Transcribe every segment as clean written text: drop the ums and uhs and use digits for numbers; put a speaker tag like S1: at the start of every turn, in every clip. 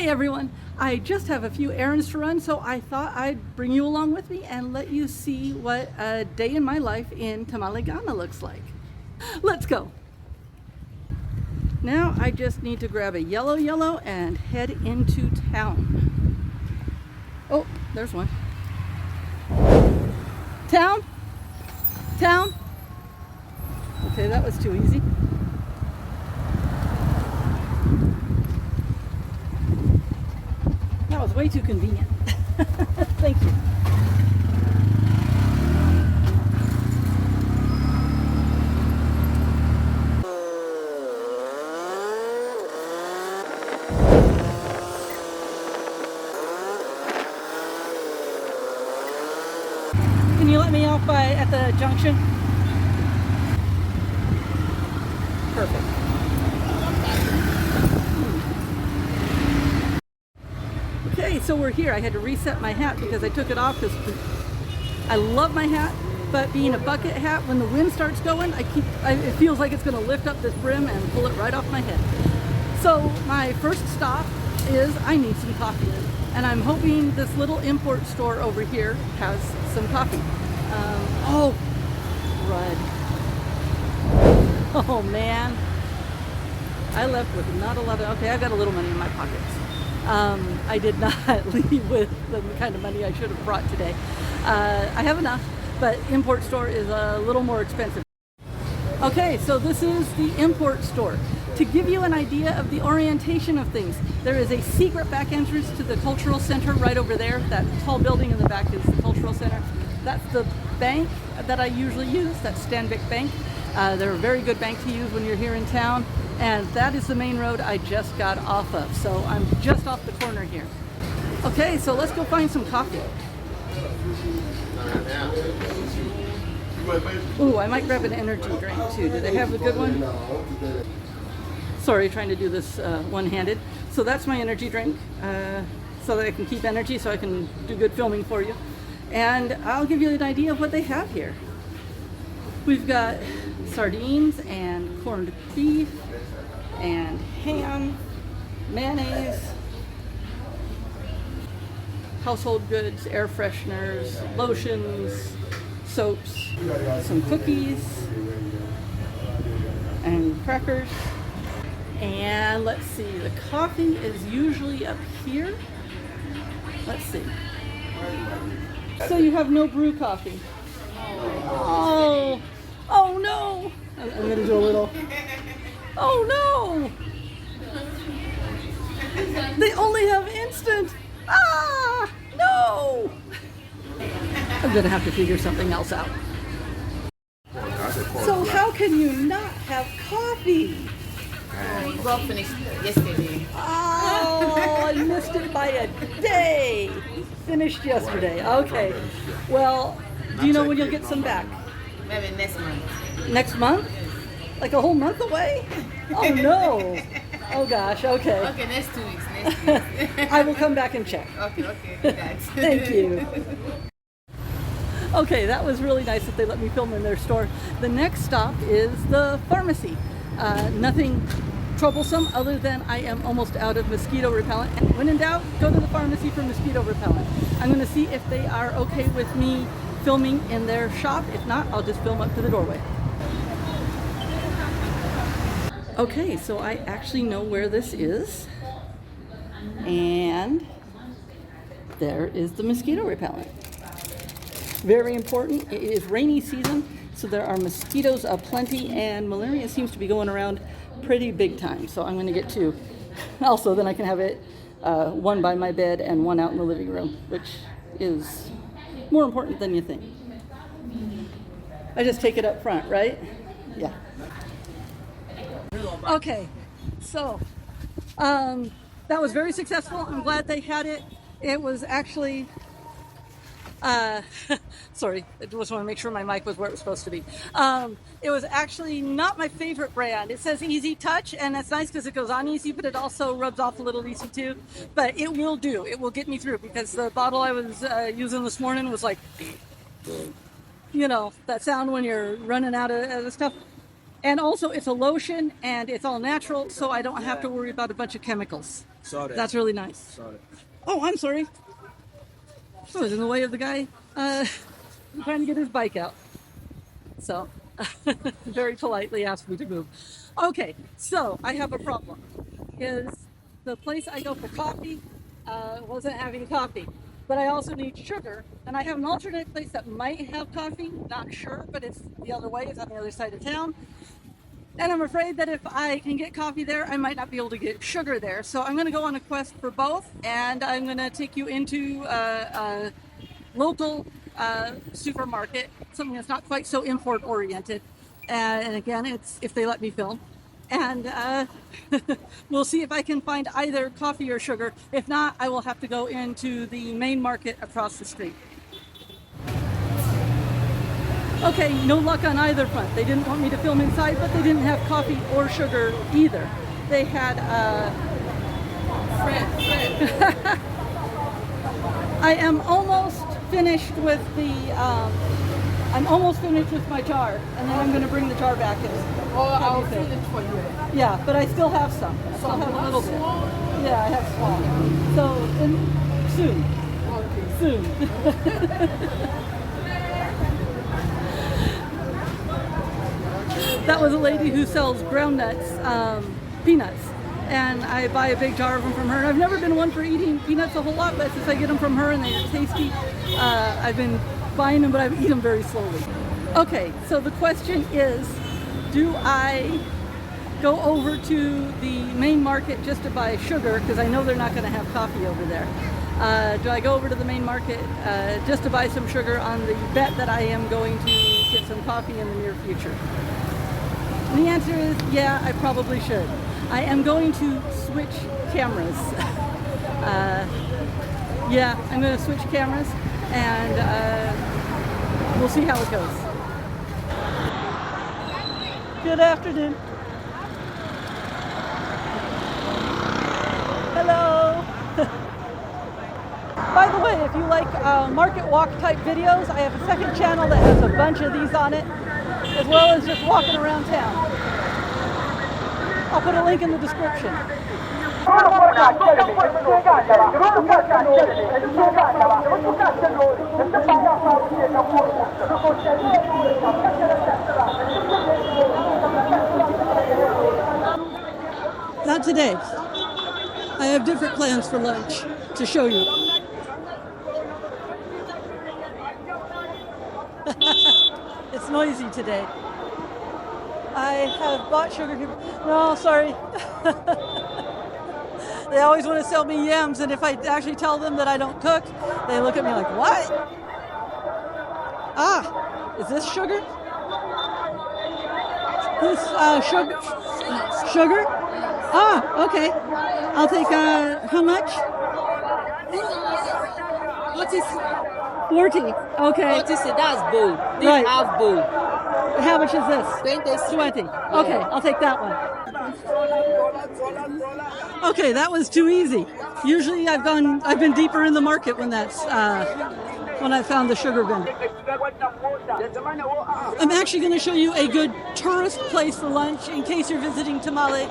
S1: Hey everyone, I just have a few errands to run, so I thought I'd bring you along with me and let you see what a day in my life in Tamale, Ghana looks like. Let's go. Now I just need to grab a yellow and head into town. Oh, there's one. Town? Town? Okay, that was too easy. That was way too convenient. Thank you. Can you let me off at the junction? Perfect. Okay, so we're here. I had to reset my hat because I took it off because I love my hat, but being a bucket hat, when the wind starts going, it feels like it's going to lift up this brim and pull it right off my head. So my first stop is I need some coffee, and I'm hoping this little import store over here has some coffee. Oh, crud. Oh man, I left with not a lot of, okay, I've got a little money in my pockets. I did not leave with the kind of money I should have brought today. I have enough, but import store is a little more expensive. Okay, so this is the import store. To give you an idea of the orientation of things, there is a secret back entrance to the cultural center right over there. That tall building in the back is the cultural center. That's the bank that I usually use, that's Stanbic Bank. They're a very good bank to use when you're here in town. And that is the main road I just got off of. So I'm just off the corner here. Okay, so let's go find some coffee. Ooh, I might grab an energy drink too. Do they have a good one? Sorry, trying to do this one-handed. So that's my energy drink, so that I can keep energy, so I can do good filming for you. And I'll give you an idea of what they have here. We've got sardines and corned beef and ham, mayonnaise, household goods, air fresheners, lotions, soaps, some cookies, and crackers. And let's see, the coffee is usually up here. Let's see. So you have no brew coffee. Oh, oh no. I'm going to do a little. Oh no. They only have instant. Ah, no. I'm going to have to figure something else out. So how can you not have coffee?
S2: Rob finished yesterday.
S1: Oh, I missed it by a day. Finished yesterday. Okay. Well, do you know when you'll get some back?
S2: Maybe next month.
S1: Next month? Like a whole month away? Oh no. Oh gosh, okay.
S2: Okay, next 2 weeks. Next 2 weeks.
S1: I will come back and check.
S2: Okay, do that.
S1: Thank you. Okay, that was really nice that they let me film in their store. The next stop is the pharmacy. Nothing troublesome other than I am almost out of mosquito repellent. And when in doubt, go to the pharmacy for mosquito repellent. I'm going to see if they are okay with me filming in their shop. If not, I'll just film up to the doorway. Okay, so I actually know where this is. And there is the mosquito repellent. Very important. It is rainy season, so there are mosquitoes aplenty, and malaria seems to be going around pretty big time. So I'm going to get two. Also, then I can have it one by my bed and one out in the living room, which is more important than you think. I just take it up front, right? Yeah. Okay, so that was very successful. I'm glad they had it. It was actually, sorry, I just want to make sure my mic was where it was supposed to be. It was actually not my favorite brand. It says Easy Touch, and that's nice because it goes on easy, but it also rubs off a little easy too. But it will do. It will get me through, because the bottle I was using this morning was like, you know, that sound when you're running out of stuff. And also it's a lotion and it's all natural, so I don't have to worry about a bunch of chemicals.
S3: Sorry.
S1: That's really nice.
S3: Sorry.
S1: Oh, I'm sorry. I was in the way of the guy trying to get his bike out. So, very politely asked me to move. Okay, so I have a problem. Is the place I go for coffee wasn't having coffee, but I also need sugar, and I have an alternate place that might have coffee. Not sure, but it's the other way. It's on the other side of town. And I'm afraid that if I can get coffee there, I might not be able to get sugar there. So I'm going to go on a quest for both, and I'm going to take you into a local supermarket, something that's not quite so import oriented. And again, it's if they let me film. And we'll see if I can find either coffee or sugar. If not, I will have to go into the main market across the street. Okay, no luck on either front. They didn't want me to film inside, but they didn't have coffee or sugar either. They had
S2: Fred.
S1: I am almost finished with the I'm almost finished with my jar, and then I'm going to bring the jar back in.
S2: Oh, I'll fill it for you.
S1: Yeah, but I still have some. I still have a little bit. Yeah, I have small. So soon.
S2: Okay.
S1: Soon. That was a lady who sells ground nuts, peanuts, and I buy a big jar of them from her. And I've never been one for eating peanuts a whole lot, but since I get them from her and they're tasty, I've been buying them, but I eat them very slowly. Okay, so the question is, do I go over to the main market just to buy sugar, because I know they're not going to have coffee over there? Do I go over to the main market just to buy some sugar on the bet that I am going to get some coffee in the near future? And the answer is, yeah, I probably should. I am going to switch cameras. Yeah, I'm going to switch cameras, and we'll see how it goes. Good afternoon. Hello. By the way, if you like market walk type videos, I have a second channel that has a bunch of these on it, as well as just walking around town. I'll put a link in the description. Not today. I have different plans for lunch to show you. It's noisy today. I have bought sugar. No, sorry. They always want to sell me yams, and if I actually tell them that I don't cook, they look at me like, what? Ah, is this sugar? This sugar? Sugar? Ah, okay. I'll take, how much?
S4: What is
S1: 40. Okay.
S4: what is it? That's bowl. This
S1: Right.
S4: half bowl.
S1: How much is this?
S4: 20.
S1: 20. Okay, I'll take that one. Okay, that was too easy. Usually I've been deeper in the market when when I found the sugar bin. I'm actually going to show you a good tourist place for lunch in case you're visiting Tamale.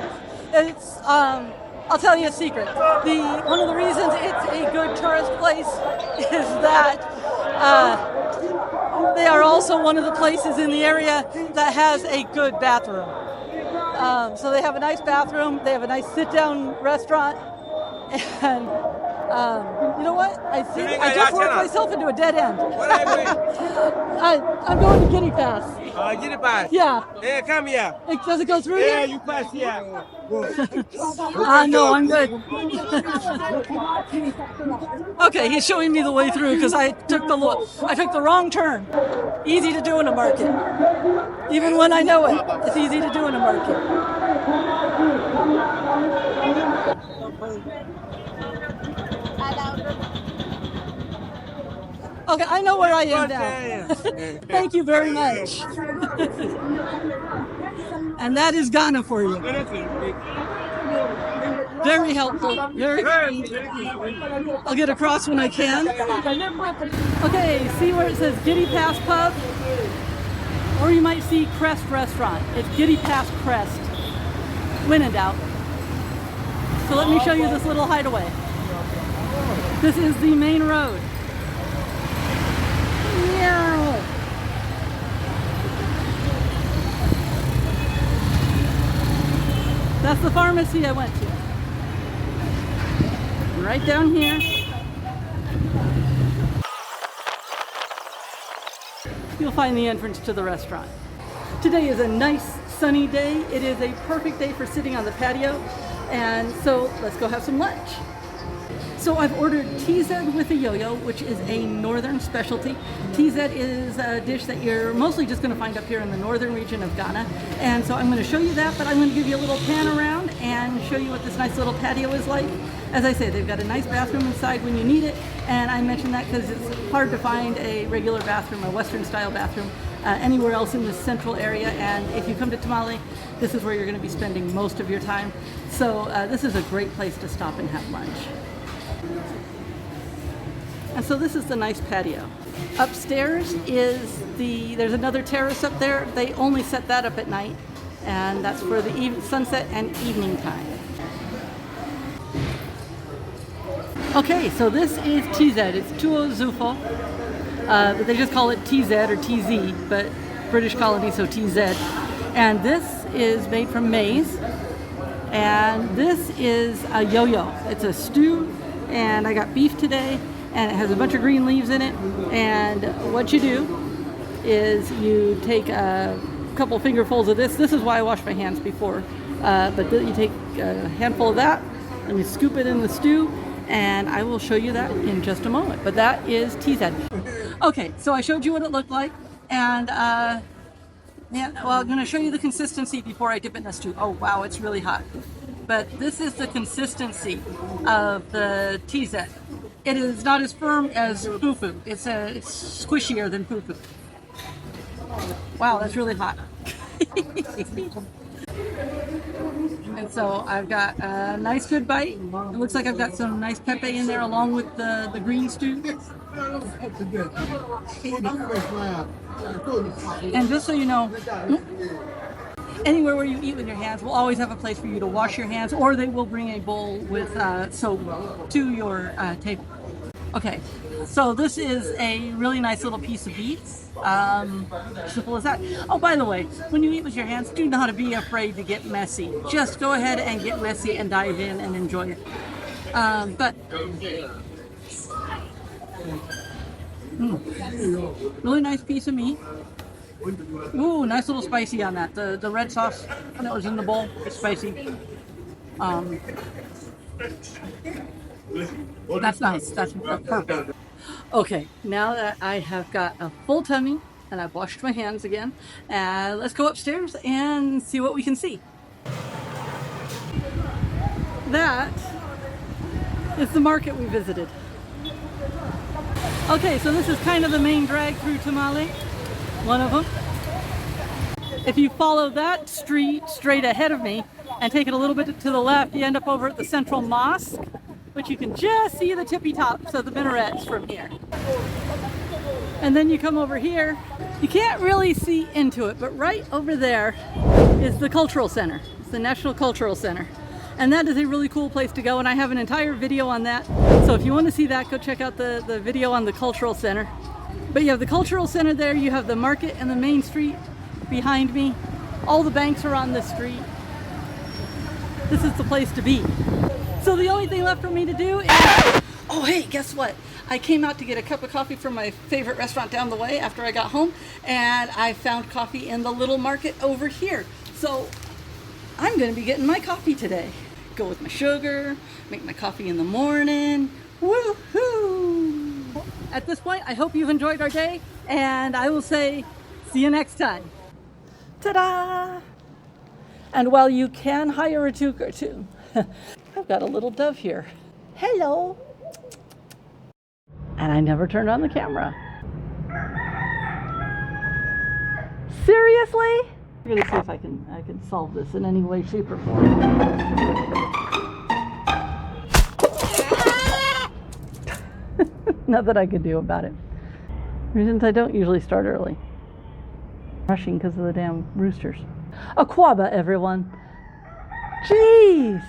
S1: It's I'll tell you a secret. One of the reasons it's a good tourist place is that they are also one of the places in the area that has a good bathroom. So they have a nice bathroom, they have a nice sit-down restaurant, and you know what? I think I just worked myself into a dead end. I'm going to Guinea Pass.
S3: Guinea Pass.
S1: Yeah.
S3: Hey, come here.
S1: Does it go through
S3: Yeah,
S1: here?
S3: you pass here.
S1: No, I'm good. Okay, he's showing me the way through because I took the wrong turn. Easy to do in a market. Even when I know it, it's easy to do in a market. Okay, I know where I am now. Thank you very much. And that is Ghana for you. Very helpful. I'll get across when I can. Okay, see where it says Giddy Pass Pub? Or you might see Crest Restaurant. It's Giddy Pass Crest. When in doubt. So let me show you this little hideaway. This is the main road. Meow. That's the pharmacy I went to. And right down here, you'll find the entrance to the restaurant. Today is a nice sunny day. It is a perfect day for sitting on the patio. And so let's go have some lunch. So I've ordered TZ with a yo-yo, which is a northern specialty. TZ is a dish that you're mostly just going to find up here in the northern region of Ghana. And so I'm going to show you that, but I'm going to give you a little pan around and show you what this nice little patio is like. As I say, they've got a nice bathroom inside when you need it. And I mention that because it's hard to find a regular bathroom, a Western style bathroom, anywhere else in this central area. And if you come to Tamale, this is where you're going to be spending most of your time. So this is a great place to stop and have lunch. And so this is the nice patio. Upstairs is there's another terrace up there. They only set that up at night, and that's for the sunset and evening time. Okay, so this is TZ. It's Tuo Zufo. But they just call it TZ or TZ, but British colony, so TZ. And this is made from maize. And this is a yo-yo. It's a stew, and I got beef today. And it has a bunch of green leaves in it. And what you do is you take a couple fingerfuls of this. This is why I washed my hands before. But you take a handful of that and you scoop it in the stew. And I will show you that in just a moment. But that is TZ. Okay, so I showed you what it looked like. And I'm going to show you the consistency before I dip it in the stew. Oh, wow, it's really hot. But this is the consistency of the TZ. It is not as firm as fufu. It's squishier than fufu. Wow, that's really hot. And so I've got a nice good bite. It looks like I've got some nice pepe in there along with the green stew. And just so you know, anywhere where you eat with your hands will always have a place for you to wash your hands, or they will bring a bowl with soap to your table. Okay, so this is a really nice little piece of beets. Simple as that. Oh, by the way, when you eat with your hands, do not be afraid to get messy. Just go ahead and get messy and dive in and enjoy it. Really nice piece of meat. Ooh, nice little spicy on that. The red sauce that was in the bowl is spicy. That's nice. That's perfect. Okay, now that I have got a full tummy and I've washed my hands again, let's go upstairs and see what we can see. That is the market we visited. Okay, so this is kind of the main drag through Tamale, one of them. If you follow that street straight ahead of me and take it a little bit to the left, you end up over at the Central Mosque, which you can just see the tippy tops of the minarets from here. And then you come over here. You can't really see into it, but right over there is the Cultural Center. It's the National Cultural Center. And that is a really cool place to go, and I have an entire video on that. So if you want to see that, go check out the video on the Cultural Center. But you have the Cultural Center there, you have the market and the main street behind me. All the banks are on this street. This is the place to be. So the only thing left for me to do is, oh hey, guess what? I came out to get a cup of coffee from my favorite restaurant down the way after I got home, and I found coffee in the little market over here. So I'm gonna be getting my coffee today. Go with my sugar, make my coffee in the morning. Woohoo! At this point, I hope you've enjoyed our day, and I will say, see you next time. Ta-da! And while you can hire a tuk or two, I've got a little dove here. Hello! And I never turned on the camera. Seriously? I'm gonna see if I can solve this in any way, shape, or form. Nothing I could do about it. Reasons I don't usually start early. Rushing because of the damn roosters. Aquaba, everyone. Jeez!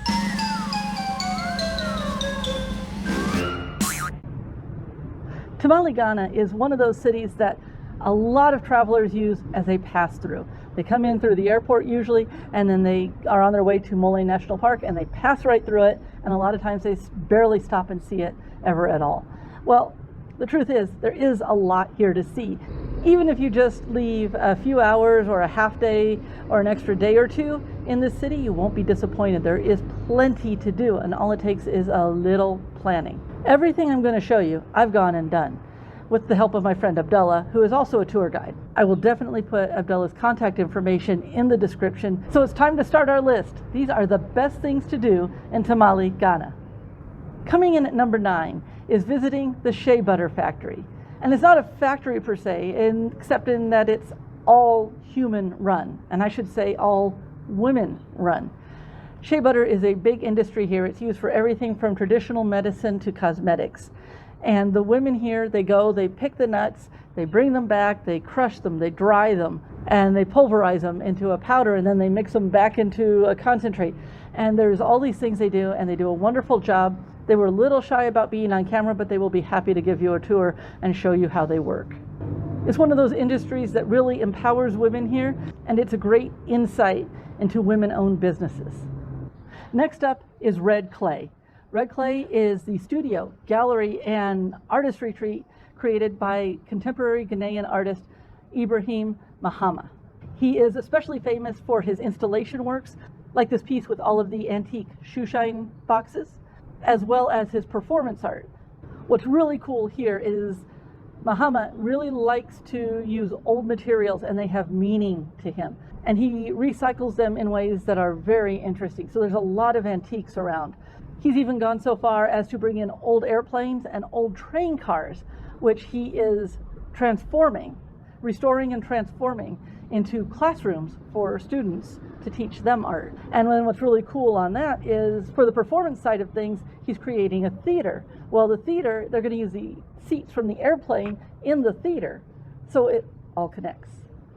S1: Tamale, Ghana is one of those cities that a lot of travelers use as a pass-through. They come in through the airport usually, and then they are on their way to Mole National Park, and they pass right through it, and a lot of times they barely stop and see it ever at all. Well, the truth is, there is a lot here to see. Even if you just leave a few hours or a half day or an extra day or two in this city, you won't be disappointed. There is plenty to do, and all it takes is a little planning. Everything I'm going to show you, I've gone and done with the help of my friend Abdullah, who is also a tour guide. I will definitely put Abdullah's contact information in the description. So it's time to start our list. These are the best things to do in Tamale, Ghana. Coming in at number 9 is visiting the shea butter factory. And it's not a factory per se, except in that it's all human run, and I should say all women run. Shea butter is a big industry here. It's used for everything from traditional medicine to cosmetics. And the women here, they go, they pick the nuts, they bring them back, they crush them, they dry them, and they pulverize them into a powder, and then they mix them back into a concentrate. And there's all these things they do, and they do a wonderful job. They were a little shy about being on camera, but they will be happy to give you a tour and show you how they work. It's one of those industries that really empowers women here, and it's a great insight into women-owned businesses. Next up is Red Clay. Red Clay is the studio, gallery, and artist retreat created by contemporary Ghanaian artist Ibrahim Mahama. He is especially famous for his installation works, like this piece with all of the antique shoeshine boxes, as well as his performance art. What's really cool here is Mahama really likes to use old materials, and they have meaning to him. And he recycles them in ways that are very interesting. So there's a lot of antiques around. He's even gone so far as to bring in old airplanes and old train cars, which he is transforming, restoring and transforming into classrooms for students to teach them art. And then what's really cool on that is, for the performance side of things, he's creating a theater. Well, the theater, they're going to use the seats from the airplane in the theater, so it all connects.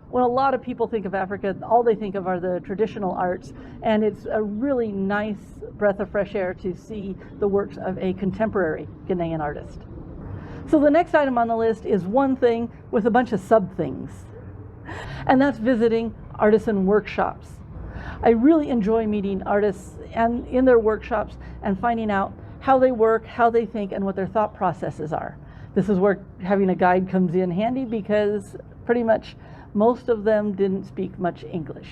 S1: When a lot of people think of Africa, all they think of are the traditional arts, and it's a really nice breath of fresh air to see the works of a contemporary Ghanaian artist. So the next item on the list is one thing with a bunch of sub-things, and that's visiting artisan workshops. I really enjoy meeting artists and in their workshops and finding out how they work, how they think, and what their thought processes are. This is where having a guide comes in handy, because pretty much most of them didn't speak much English.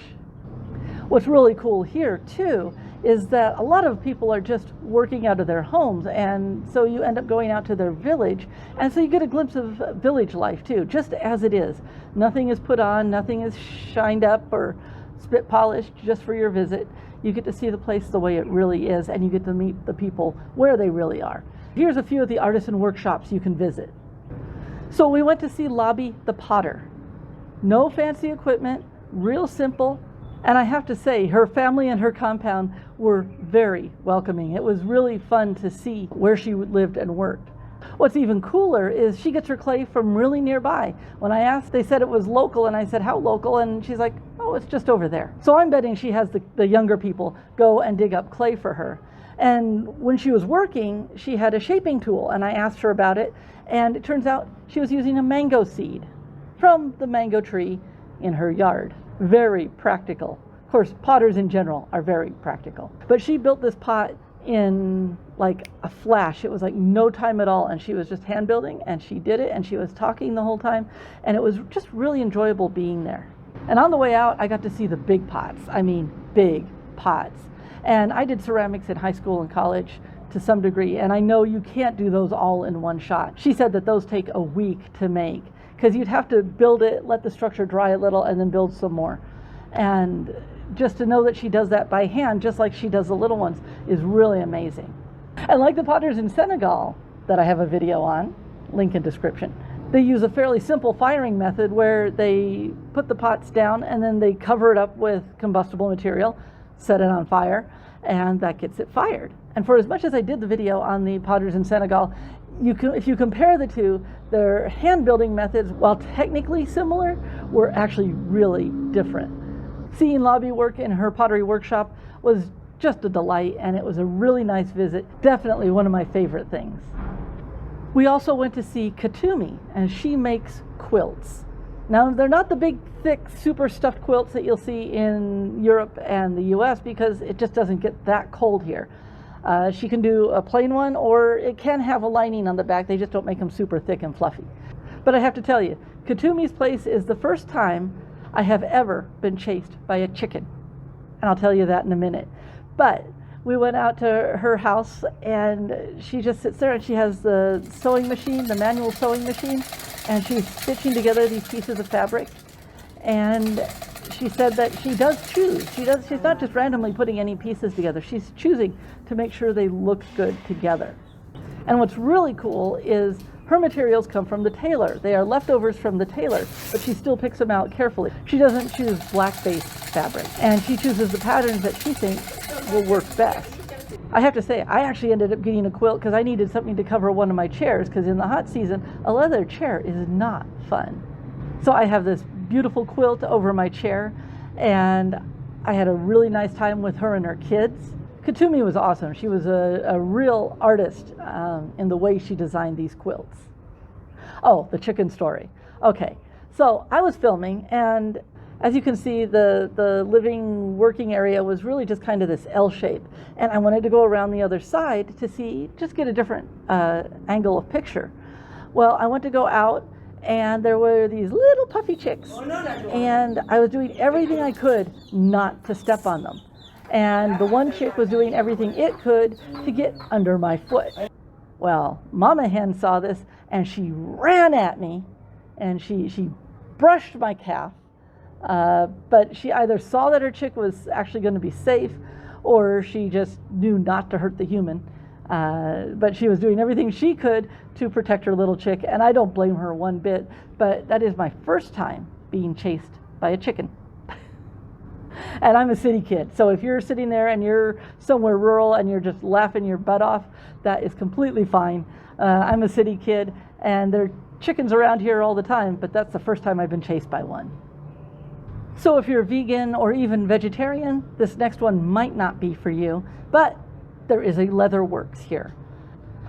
S1: What's really cool here too is that a lot of people are just working out of their homes, and so you end up going out to their village, and so you get a glimpse of village life too, just as it is. Nothing is put on, nothing is shined up or spit polished just for your visit. You get to see the place the way it really is, and you get to meet the people where they really are. Here's a few of the artisan workshops you can visit. So we went to see Lobby the Potter. No fancy equipment, real simple, and I have to say, her family and her compound were very welcoming. It was really fun to see where she lived and worked. What's even cooler is she gets her clay from really nearby. When I asked, they said it was local, and I said, how local? And she's like, oh, it's just over there. So I'm betting she has the younger people go and dig up clay for her. And when she was working, she had a shaping tool, and I asked her about it, and it turns out she was using a mango seed from the mango tree in her yard. Very practical. Of course, potters in general are very practical. But she built this pot in like a flash. It was like no time at all, and she was just hand building, and she did it, and she was talking the whole time, and it was just really enjoyable being there. And on the way out, I got to see the big pots. I mean, big pots. And I did ceramics in high school and college to some degree, and I know you can't do those all in one shot. She said that those take a week to make, because you'd have to build it, let the structure dry a little, and then build some more. And just to know that she does that by hand, just like she does the little ones, is really amazing. And like the potters in Senegal that I have a video on, link in description, they use a fairly simple firing method where they put the pots down and then they cover it up with combustible material, set it on fire, and that gets it fired. And for as much as I did the video on the potters in Senegal, if you compare the two, their hand building methods, while technically similar, were actually really different. Seeing Lobby work in her pottery workshop was just a delight, and it was a really nice visit. Definitely one of my favorite things. We also went to see Katumi, and she makes quilts. Now, they're not the big, thick, super stuffed quilts that you'll see in Europe and the US because it just doesn't get that cold here. She can do a plain one, or it can have a lining on the back. They just don't make them super thick and fluffy. But I have to tell you, Katumi's place is the first time I have ever been chased by a chicken. And I'll tell you that in a minute. But we went out to her house, and she just sits there, and she has the sewing machine, the manual sewing machine, and she's stitching together these pieces of fabric. And she said that she does choose. She's not just randomly putting any pieces together. She's choosing to make sure they look good together. And what's really cool is her materials come from the tailor. They are leftovers from the tailor, but she still picks them out carefully. She doesn't choose black-based fabric, and she chooses the patterns that she thinks will work best. I have to say, I actually ended up getting a quilt because I needed something to cover one of my chairs, because in the hot season, a leather chair is not fun. So I have this beautiful quilt over my chair, and I had a really nice time with her and her kids. Katumi was awesome. She was a real artist in the way she designed these quilts. Oh, the chicken story. Okay, so I was filming, and as you can see, the living working area was really just kind of this L shape, and I wanted to go around the other side to see, just get a different angle of picture. Well, I went to go out, and there were these little puffy chicks, and I was doing everything I could not to step on them. And the one chick was doing everything it could to get under my foot. Well, Mama Hen saw this, and she ran at me, and she brushed my calf. But she either saw that her chick was actually going to be safe, or she just knew not to hurt the human. But she was doing everything she could to protect her little chick, and I don't blame her one bit, but that is my first time being chased by a chicken. And I'm a city kid, so if you're sitting there and you're somewhere rural and you're just laughing your butt off, that is completely fine. I'm a city kid, and there are chickens around here all the time, but that's the first time I've been chased by one. So if you're vegan or even vegetarian, this next one might not be for you, but there is a leather works here.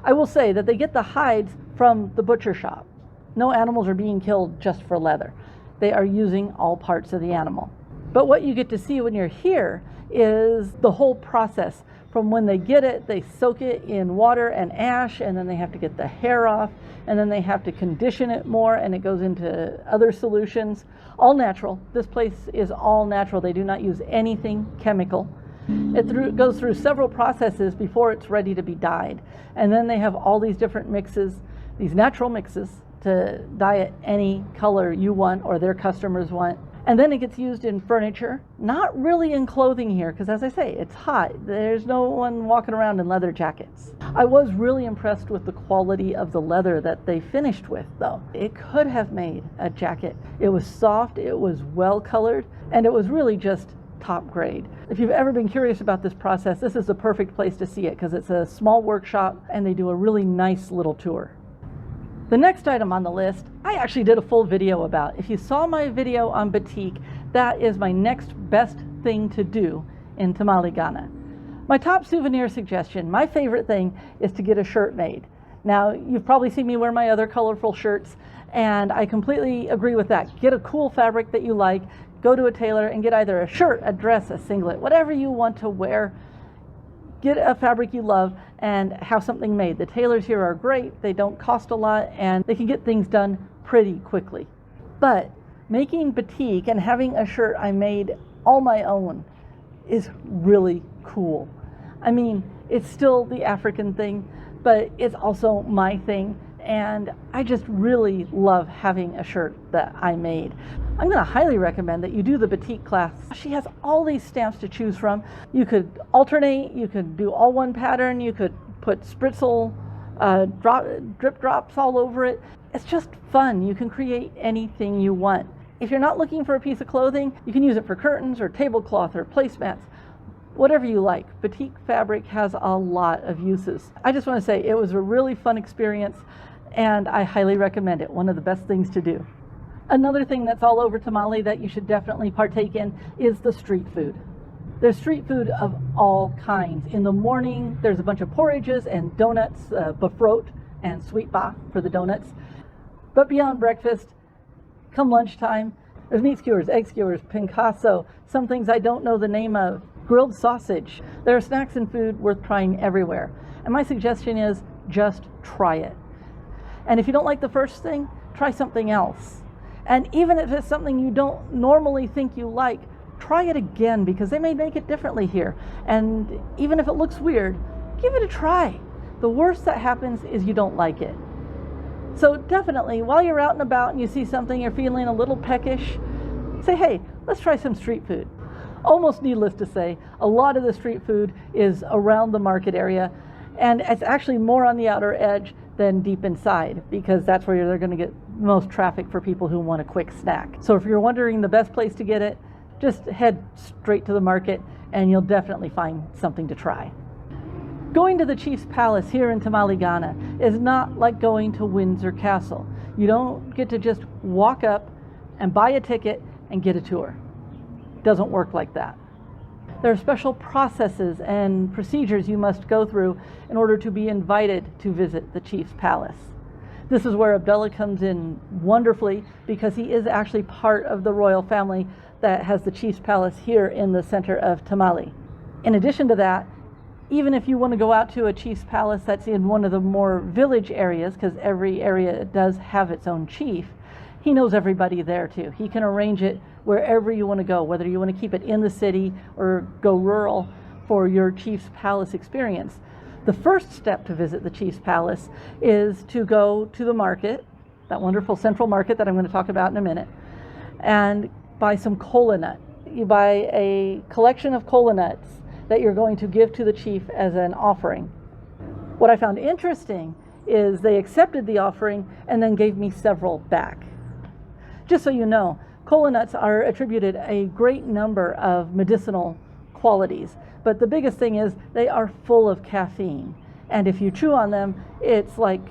S1: I will say that they get the hides from the butcher shop. No animals are being killed just for leather. They are using all parts of the animal. But what you get to see when you're here is the whole process. From when they get it, they soak it in water and ash, and then they have to get the hair off, and then they have to condition it more, and it goes into other solutions. All natural. This place is all natural. They do not use anything chemical. It goes through several processes before it's ready to be dyed. And then they have all these different mixes, these natural mixes, to dye it any color you want or their customers want. And then it gets used in furniture, not really in clothing here, because as I say, it's hot. There's no one walking around in leather jackets. I was really impressed with the quality of the leather that they finished with, though. It could have made a jacket. It was soft, it was well colored, and it was really just top grade. If you've ever been curious about this process, this is the perfect place to see it, because it's a small workshop and they do a really nice little tour. The next item on the list, I actually did a full video about. If you saw my video on Batik, that is my next best thing to do in Tamale, Ghana. My top souvenir suggestion, my favorite thing, is to get a shirt made. Now, you've probably seen me wear my other colorful shirts, and I completely agree with that. Get a cool fabric that you like, go to a tailor and get either a shirt, a dress, a singlet, whatever you want to wear. Get a fabric you love and have something made. The tailors here are great. They don't cost a lot, and they can get things done pretty quickly. But making batik and having a shirt I made all my own is really cool. I mean, it's still the African thing, but it's also my thing, and I just really love having a shirt that I made. I'm going to highly recommend that you do the batik class. She has all these stamps to choose from. You could alternate, you could do all one pattern, you could put spritzel drip drops all over it. It's just fun. You can create anything you want. If you're not looking for a piece of clothing, you can use it for curtains or tablecloth or placemats, whatever you like. Batik fabric has a lot of uses. I just want to say it was a really fun experience, and I highly recommend it. One of the best things to do. Another thing that's all over Tamale that you should definitely partake in is the street food. There's street food of all kinds. In the morning, there's a bunch of porridges and donuts, bafrot, and sweet ba for the donuts. But beyond breakfast, come lunchtime, there's meat skewers, egg skewers, pincasso, some things I don't know the name of, grilled sausage. There are snacks and food worth trying everywhere. And my suggestion is just try it. And if you don't like the first thing, try something else. And even if it's something you don't normally think you like, try it again, because they may make it differently here. And even if it looks weird, give it a try. The worst that happens is you don't like it. So definitely, while you're out and about and you see something you're feeling a little peckish, say, hey, let's try some street food. Almost needless to say, a lot of the street food is around the market area, and it's actually more on the outer edge than deep inside, because that's where they're going to get most traffic for people who want a quick snack. So if you're wondering the best place to get it, just head straight to the market and you'll definitely find something to try. Going to the Chief's Palace here in Tamale, Ghana is not like going to Windsor Castle. You don't get to just walk up and buy a ticket and get a tour. It doesn't work like that. There are special processes and procedures you must go through in order to be invited to visit the Chief's Palace. This is where Abdullah comes in wonderfully, because he is actually part of the royal family that has the Chief's Palace here in the center of Tamale. In addition to that, even if you want to go out to a Chief's Palace that's in one of the more village areas, because every area does have its own chief, he knows everybody there too. He can arrange it wherever you want to go, whether you want to keep it in the city or go rural for your Chief's Palace experience. The first step to visit the Chief's Palace is to go to the market, that wonderful central market that I'm going to talk about in a minute, and buy some kola nut. You buy a collection of kola nuts that you're going to give to the chief as an offering. What I found interesting is they accepted the offering and then gave me several back. Just so you know, kola nuts are attributed a great number of medicinal qualities, but the biggest thing is they are full of caffeine. And if you chew on them, it's like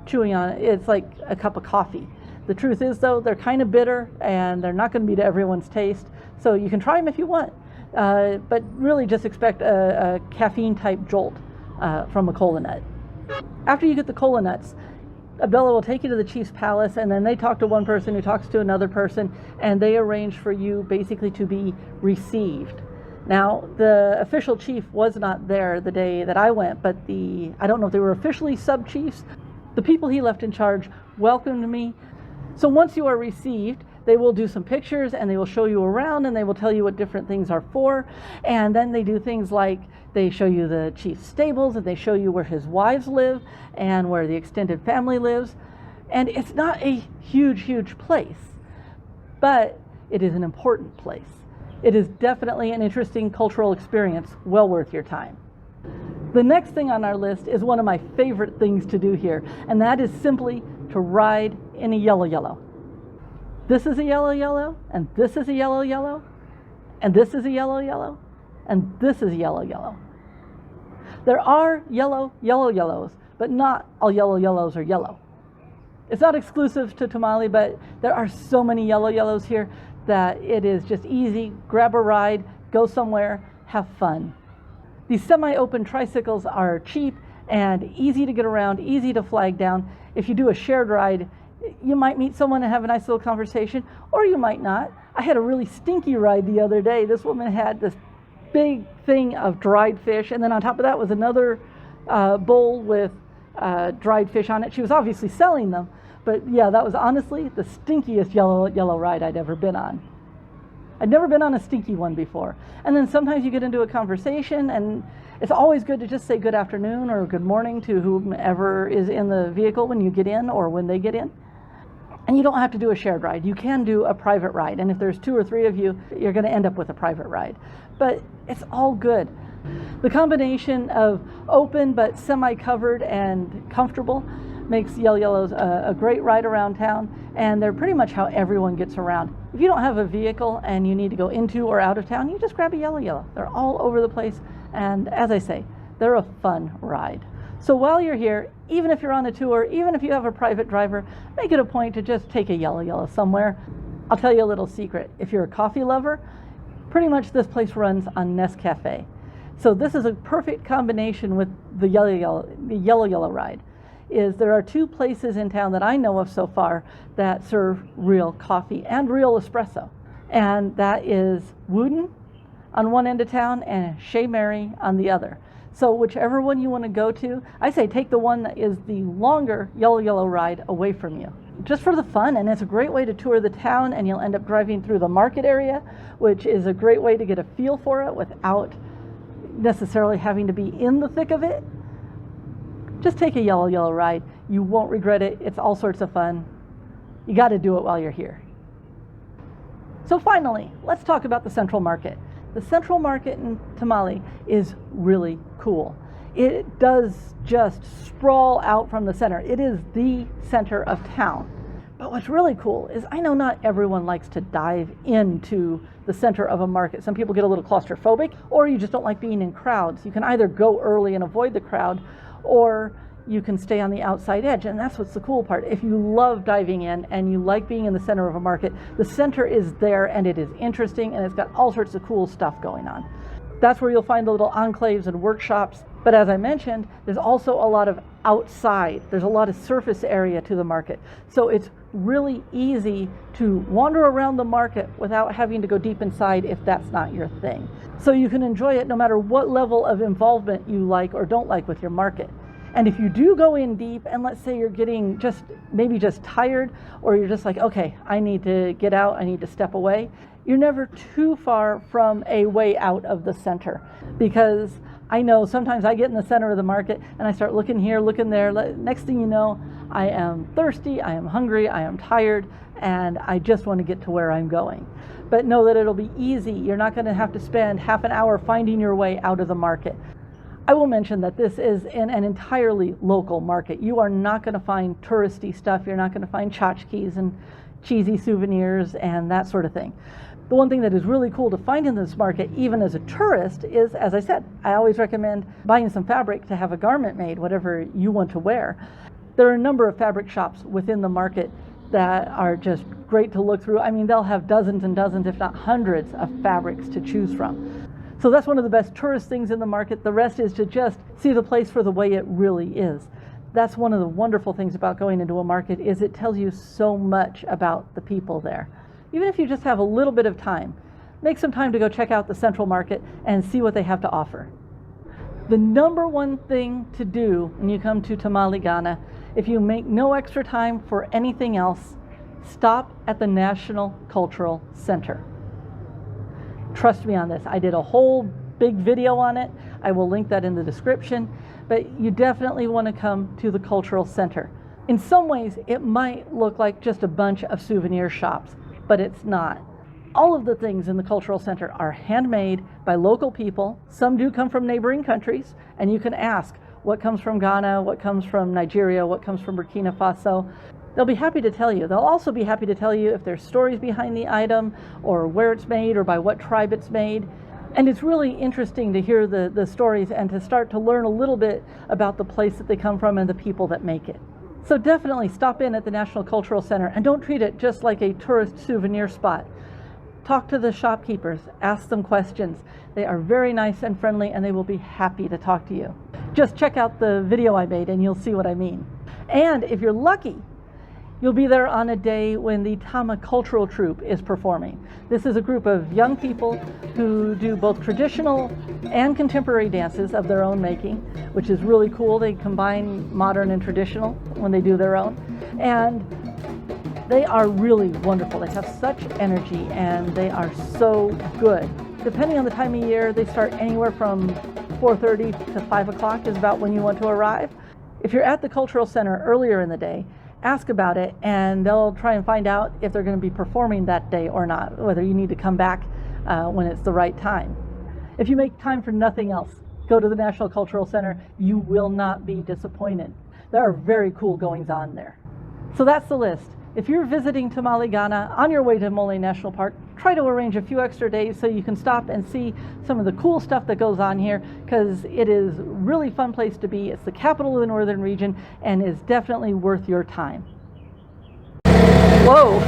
S1: a cup of coffee. The truth is, though, they're kind of bitter and they're not going to be to everyone's taste, so you can try them if you want. But really just expect a caffeine type jolt from a kola nut. After you get the kola nuts, Abdullah will take you to the Chief's Palace, and then they talk to one person who talks to another person, and they arrange for you basically to be received. Now, the official chief was not there the day that I went, but I don't know if they were officially sub-chiefs. The people he left in charge welcomed me. So once you are received, they will do some pictures and they will show you around and they will tell you what different things are for. And then they do things like they show you the chief's stables and they show you where his wives live and where the extended family lives. And it's not a huge place, but it is an important place. It is definitely an interesting cultural experience, well worth your time. The next thing on our list is one of my favorite things to do here, and that is simply to ride in a yellow. This is a yellow, and this is a yellow, and this is a yellow, and this is a yellow. There are yellows, but not all yellows are yellow. It's not exclusive to Tamale, but there are so many yellows here that it is just easy. Grab a ride, go somewhere, have fun. These semi-open tricycles are cheap and easy to get around, easy to flag down. If you do a shared ride, you might meet someone and have a nice little conversation, or you might not. I had a really stinky ride the other day. This woman had this big thing of dried fish, and then on top of that was another bowl with dried fish on it. She was obviously selling them, but yeah, that was honestly the stinkiest yellow ride I'd ever been on. I'd never been on a stinky one before. And then sometimes you get into a conversation, and it's always good to just say good afternoon or good morning to whomever is in the vehicle when you get in or when they get in. And you don't have to do a shared ride. You can do a private ride. And if there's 2 or 3 of you, you're going to end up with a private ride. But it's all good. The combination of open but semi-covered and comfortable makes yellows a great ride around town. And they're pretty much how everyone gets around. If you don't have a vehicle and you need to go into or out of town, you just grab a yellow. They're all over the place. And as I say, they're a fun ride. So while you're here, even if you're on a tour, even if you have a private driver, make it a point to just take a yellow somewhere. I'll tell you a little secret. If you're a coffee lover, pretty much this place runs on Nescafe. So this is a perfect combination with the yellow ride. is there are two places in town that I know of so far that serve real coffee and real espresso. And that is Wooden on one end of town and Chez Mary on the other. So whichever one you want to go to, I say take the one that is the longer yellow ride away from you. Just for the fun, and it's a great way to tour the town, and you'll end up driving through the market area, which is a great way to get a feel for it without necessarily having to be in the thick of it. Just take a yellow ride. You won't regret it. It's all sorts of fun. You got to do it while you're here. So finally, let's talk about the Central Market. The Central Market in Tamale is really cool. It does just sprawl out from the center. It is the center of town. But what's really cool is I know not everyone likes to dive into the center of a market. Some people get a little claustrophobic, or you just don't like being in crowds. You can either go early and avoid the crowd, or you can stay on the outside edge, and that's what's the cool part. If you love diving in and you like being in the center of a market, the center is there and it is interesting and it's got all sorts of cool stuff going on. That's where you'll find the little enclaves and workshops. But as I mentioned, there's also a lot of outside. There's a lot of surface area to the market. So it's really easy to wander around the market without having to go deep inside if that's not your thing. So you can enjoy it no matter what level of involvement you like or don't like with your market. And if you do go in deep, and let's say you're getting maybe just tired, or you're just like, okay, I need to get out, I need to step away, you're never too far from a way out of the center. Because I know sometimes I get in the center of the market and I start looking here, looking there. Next thing you know, I am thirsty, I am hungry, I am tired, and I just want to get to where I'm going. But know that it'll be easy. You're not going to have to spend half an hour finding your way out of the market. I will mention that this is in an entirely local market. You are not going to find touristy stuff. You're not going to find tchotchkes and cheesy souvenirs and that sort of thing. The one thing that is really cool to find in this market, even as a tourist, is, as I said, I always recommend buying some fabric to have a garment made, whatever you want to wear. There are a number of fabric shops within the market that are just great to look through. I mean, they'll have dozens and dozens, if not hundreds, of fabrics to choose from. So that's one of the best tourist things in the market. The rest is to just see the place for the way it really is. That's one of the wonderful things about going into a market, is it tells you so much about the people there. Even if you just have a little bit of time, make some time to go check out the Central Market and see what they have to offer. The number one thing to do when you come to Tamale, Ghana, if you make no extra time for anything else, stop at the National Cultural Center. Trust me on this. I did a whole big video on it. I will link that in the description. But you definitely want to come to the Cultural Center. In some ways, it might look like just a bunch of souvenir shops, but it's not. All of the things in the Cultural Center are handmade by local people. Some do come from neighboring countries, and you can ask what comes from Ghana, what comes from Nigeria, what comes from Burkina Faso. They'll be happy to tell you. They'll also be happy to tell you if there's stories behind the item, or where it's made, or by what tribe it's made. And it's really interesting to hear the stories and to start to learn a little bit about the place that they come from and the people that make it. So definitely stop in at the National Cultural Center, and don't treat it just like a tourist souvenir spot. Talk to the shopkeepers, ask them questions. They are very nice and friendly, and they will be happy to talk to you. Just check out the video I made and you'll see what I mean. And if you're lucky, you'll be there on a day when the Tama Cultural Troupe is performing. This is a group of young people who do both traditional and contemporary dances of their own making, which is really cool. They combine modern and traditional when they do their own. And they are really wonderful. They have such energy and they are so good. Depending on the time of year, they start anywhere from 4:30 to 5 o'clock is about when you want to arrive. If you're at the Cultural Center earlier in the day, ask about it, and they'll try and find out if they're going to be performing that day or not, whether you need to come back when it's the right time. If you make time for nothing else, go to the National Cultural Center. You will not be disappointed. There are very cool goings on there. So that's the list. If you're visiting Tamale, Ghana, on your way to Mole National Park, try to arrange a few extra days so you can stop and see some of the cool stuff that goes on here, because it is a really fun place to be. It's the capital of the northern region and is definitely worth your time. Whoa!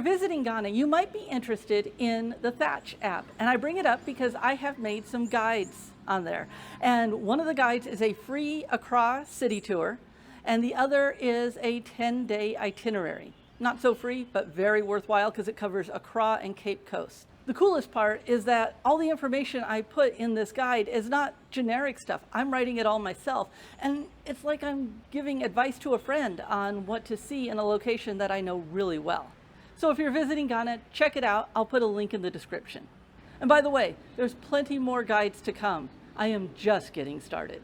S1: visiting Ghana, you might be interested in the Thatch app. And I bring it up because I have made some guides on there. And one of the guides is a free Accra city tour, and the other is a 10-day itinerary. Not so free, but very worthwhile because it covers Accra and Cape Coast. The coolest part is that all the information I put in this guide is not generic stuff. I'm writing it all myself. And it's like I'm giving advice to a friend on what to see in a location that I know really well. So if you're visiting Ghana, check it out. I'll put a link in the description. And by the way, there's plenty more guides to come. I am just getting started.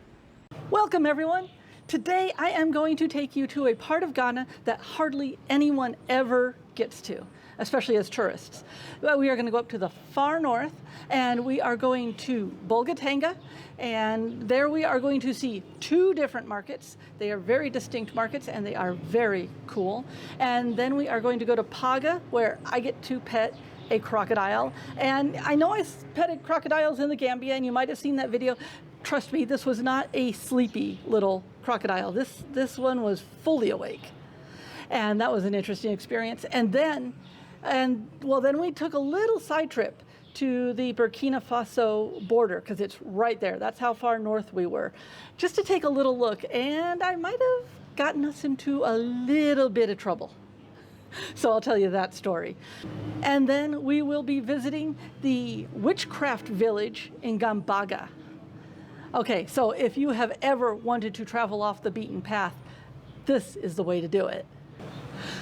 S1: Welcome everyone. Today I am going to take you to a part of Ghana that hardly anyone ever gets to, especially as tourists. We are going to go up to the far north, and we are going to Bolgatanga, and there we are going to see two different markets. They are very distinct markets and they are very cool. And then we are going to go to Paga, where I get to pet a crocodile. And I know I petted crocodiles in the Gambia, and you might have seen that video. Trust me, this was not a sleepy little crocodile. This one was fully awake. And that was an interesting experience. And then we took a little side trip to the Burkina Faso border, because it's right there. That's how far north we were, just to take a little look. And I might have gotten us into a little bit of trouble. So I'll tell you that story. And then we will be visiting the Witchcraft village in Gambaga. Okay, so if you have ever wanted to travel off the beaten path, this is the way to do it.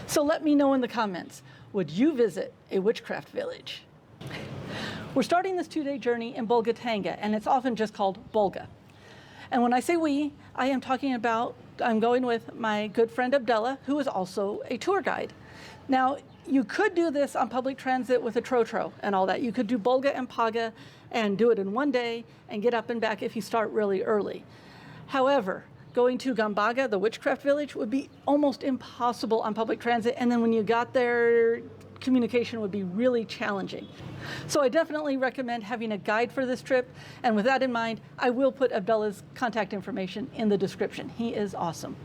S1: So let me know in the comments, would you visit a witchcraft village? We're starting this 2-day journey in Bolgatanga, and it's often just called Bolga. And when I say we, I am talking about, I'm going with my good friend Abdullah, who is also a tour guide. Now, you could do this on public transit with a trotro and all that. You could do Bolga and Paga and do it in one day and get up and back if you start really early. However, going to Gambaga, the witchcraft village, would be almost impossible on public transit. And then when you got there, communication would be really challenging. So I definitely recommend having a guide for this trip. And with that in mind, I will put Abdullah's contact information in the description. He is awesome.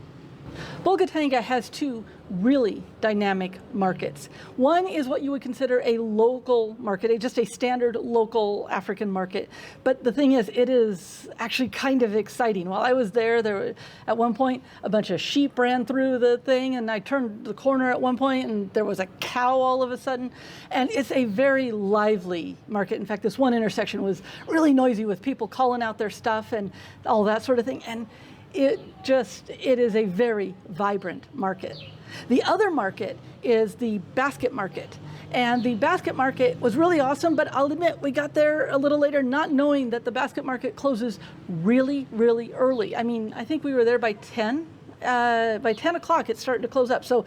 S1: Bolgatanga has two really dynamic markets. One is what you would consider a local market, just a standard local African market. But the thing is, it is actually kind of exciting. While I was there at one point, a bunch of sheep ran through the thing, and I turned the corner at one point, and there was a cow all of a sudden. And it's a very lively market. In fact, this one intersection was really noisy with people calling out their stuff and all that sort of thing. And it is a very vibrant market. The other market is the basket market. And the basket market was really awesome, but I'll admit we got there a little later not knowing that the basket market closes really, really early. I mean, I think we were there by 10. By 10 o'clock, it's starting to close up. So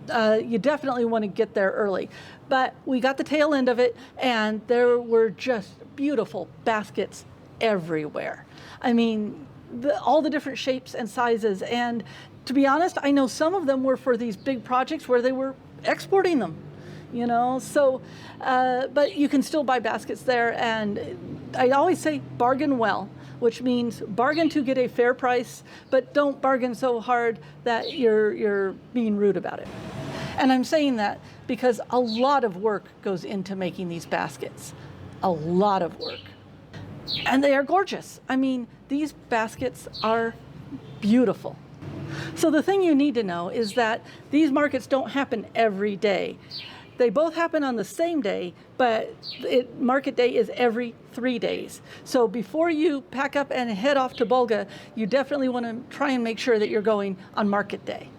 S1: you definitely want to get there early. But we got the tail end of it, and there were just beautiful baskets everywhere. I mean, all the different shapes and sizes. And to be honest, I know some of them were for these big projects where they were exporting them, you know. So, but you can still buy baskets there. And I always say bargain well, which means bargain to get a fair price, but don't bargain so hard that you're being rude about it. And I'm saying that because a lot of work goes into making these baskets, a lot of work. And they are gorgeous. I mean, these baskets are beautiful. So the thing you need to know is that these markets don't happen every day. They both happen on the same day, but market day is every 3 days. So before you pack up and head off to Bolga, you definitely want to try and make sure that you're going on market day.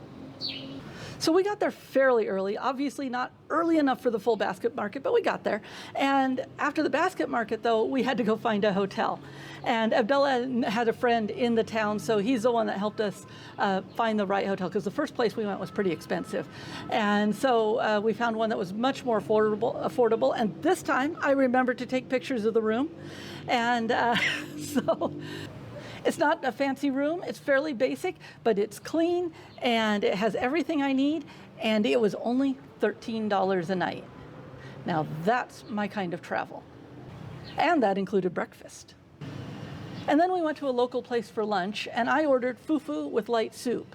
S1: So we got there fairly early, obviously not early enough for the full basket market, but we got there. And after the basket market, though, we had to go find a hotel. And Abdullah had a friend in the town, so he's the one that helped us find the right hotel, because the first place we went was pretty expensive. And so we found one that was much more affordable. And this time, I remembered to take pictures of the room. And so it's not a fancy room. It's fairly basic, but it's clean, and it has everything I need, and it was only $13 a night. Now that's my kind of travel. And that included breakfast. And then we went to a local place for lunch, and I ordered fufu with light soup.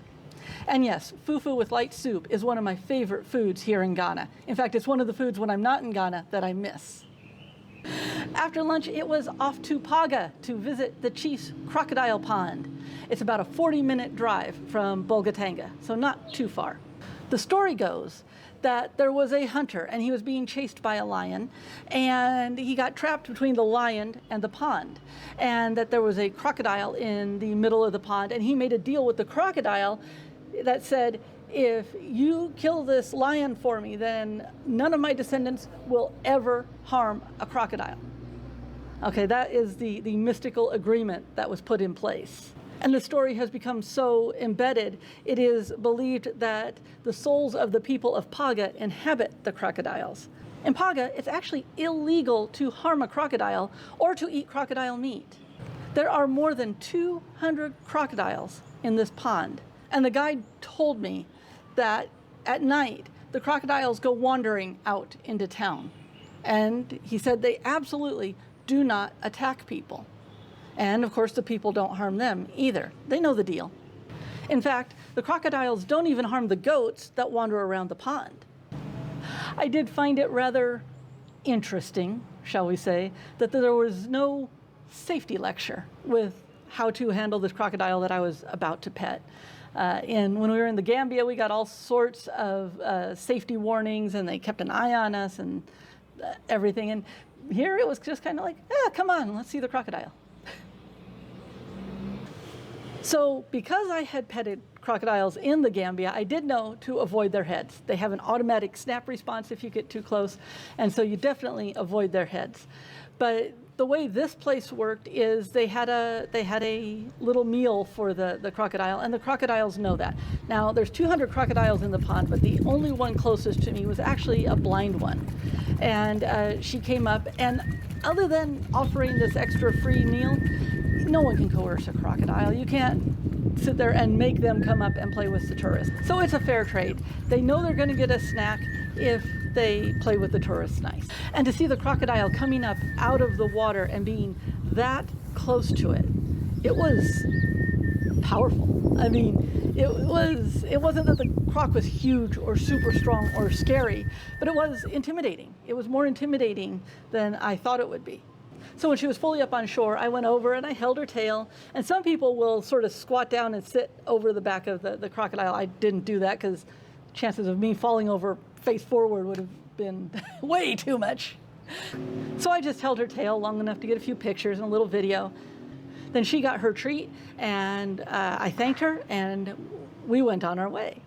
S1: And yes, fufu with light soup is one of my favorite foods here in Ghana. In fact, it's one of the foods when I'm not in Ghana that I miss. After lunch, it was off to Paga to visit the chief's crocodile pond. It's about a 40-minute drive from Bolgatanga, so not too far. The story goes that there was a hunter and he was being chased by a lion, and he got trapped between the lion and the pond, and that there was a crocodile in the middle of the pond, and he made a deal with the crocodile that said, if you kill this lion for me, then none of my descendants will ever harm a crocodile. Okay, that is the mystical agreement that was put in place. And the story has become so embedded, it is believed that the souls of the people of Paga inhabit the crocodiles. In Paga, it's actually illegal to harm a crocodile or to eat crocodile meat. There are more than 200 crocodiles in this pond. And the guide told me that at night, the crocodiles go wandering out into town. And he said they absolutely do not attack people. And of course, the people don't harm them either. They know the deal. In fact, the crocodiles don't even harm the goats that wander around the pond. I did find it rather interesting, shall we say, that there was no safety lecture with how to handle this crocodile that I was about to pet. And when we were in the Gambia, we got all sorts of safety warnings, and they kept an eye on us and everything. And here it was just kind of like, come on, let's see the crocodile. So because I had petted crocodiles in the Gambia, I did know to avoid their heads. They have an automatic snap response if you get too close, and so you definitely avoid their heads. But the way this place worked is they had a little meal for the crocodile, and the crocodiles know that. Now, there's 200 crocodiles in the pond, but the only one closest to me was actually a blind one. And she came up, and other than offering this extra free meal, no one can coerce a crocodile. You can't sit there and make them come up and play with the tourists. So it's a fair trade. They know they're going to get a snack if they play with the tourists nice. And to see the crocodile coming up out of the water and being that close to it, it was powerful. I mean, it wasn't that the croc was huge or super strong or scary, but it was intimidating. It was more intimidating than I thought it would be. So when she was fully up on shore, I went over and I held her tail. And some people will sort of squat down and sit over the back of the crocodile. I didn't do that because chances of me falling over face forward would have been way too much. So I just held her tail long enough to get a few pictures and a little video. Then she got her treat, and I thanked her, and we went on our way.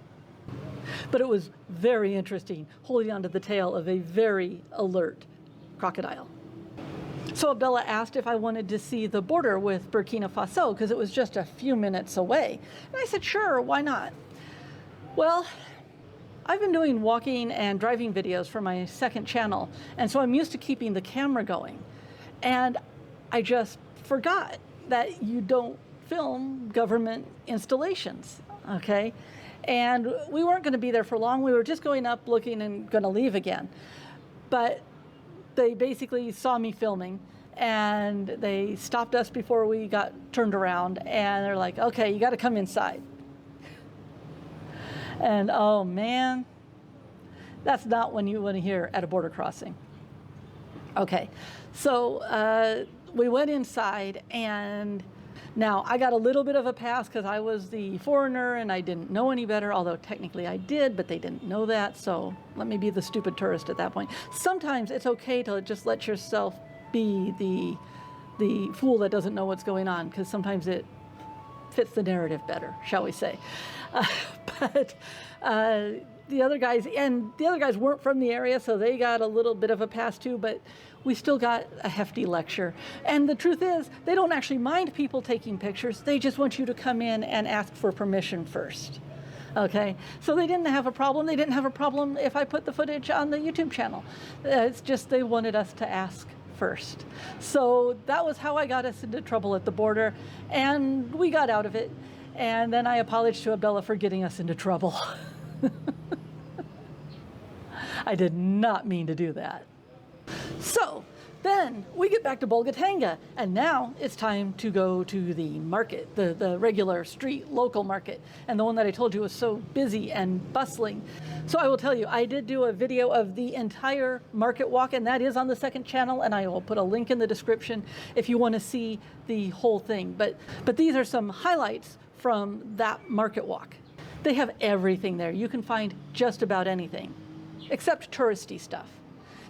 S1: But it was very interesting holding onto the tail of a very alert crocodile. So Abdullah asked if I wanted to see the border with Burkina Faso because it was just a few minutes away. And I said, sure, why not? Well, I've been doing walking and driving videos for my second channel, and so I'm used to keeping the camera going. And I just forgot that you don't film government installations, okay? And we weren't going to be there for long. We were just going up, looking, and going to leave again. But they basically saw me filming, and they stopped us before we got turned around, and they're like, okay, you got to come inside. And oh man, that's not what you want to hear at a border crossing. Okay, so we went inside, and now I got a little bit of a pass because I was the foreigner and I didn't know any better, although technically I did, but they didn't know that, so let me be the stupid tourist at that point. Sometimes it's okay to just let yourself be the fool that doesn't know what's going on, because sometimes it fits the narrative better, shall we say. But the other guys weren't from the area, so they got a little bit of a pass too, but we still got a hefty lecture. And the truth is, they don't actually mind people taking pictures. They just want you to come in and ask for permission first. Okay, so they didn't have a problem. They didn't have a problem if I put the footage on the YouTube channel. It's just they wanted us to ask first. So that was how I got us into trouble at the border, and we got out of it. And then I apologized to Abdullah for getting us into trouble. I did not mean to do that. So Then we get back to Bolgatanga, and now it's time to go to the market, the regular street local market, and the one that I told you was so busy and bustling. So I will tell you, I did do a video of the entire market walk, and that is on the second channel, and I will put a link in the description if you want to see the whole thing. But these are some highlights from that market walk. They have everything there. You can find just about anything, except touristy stuff.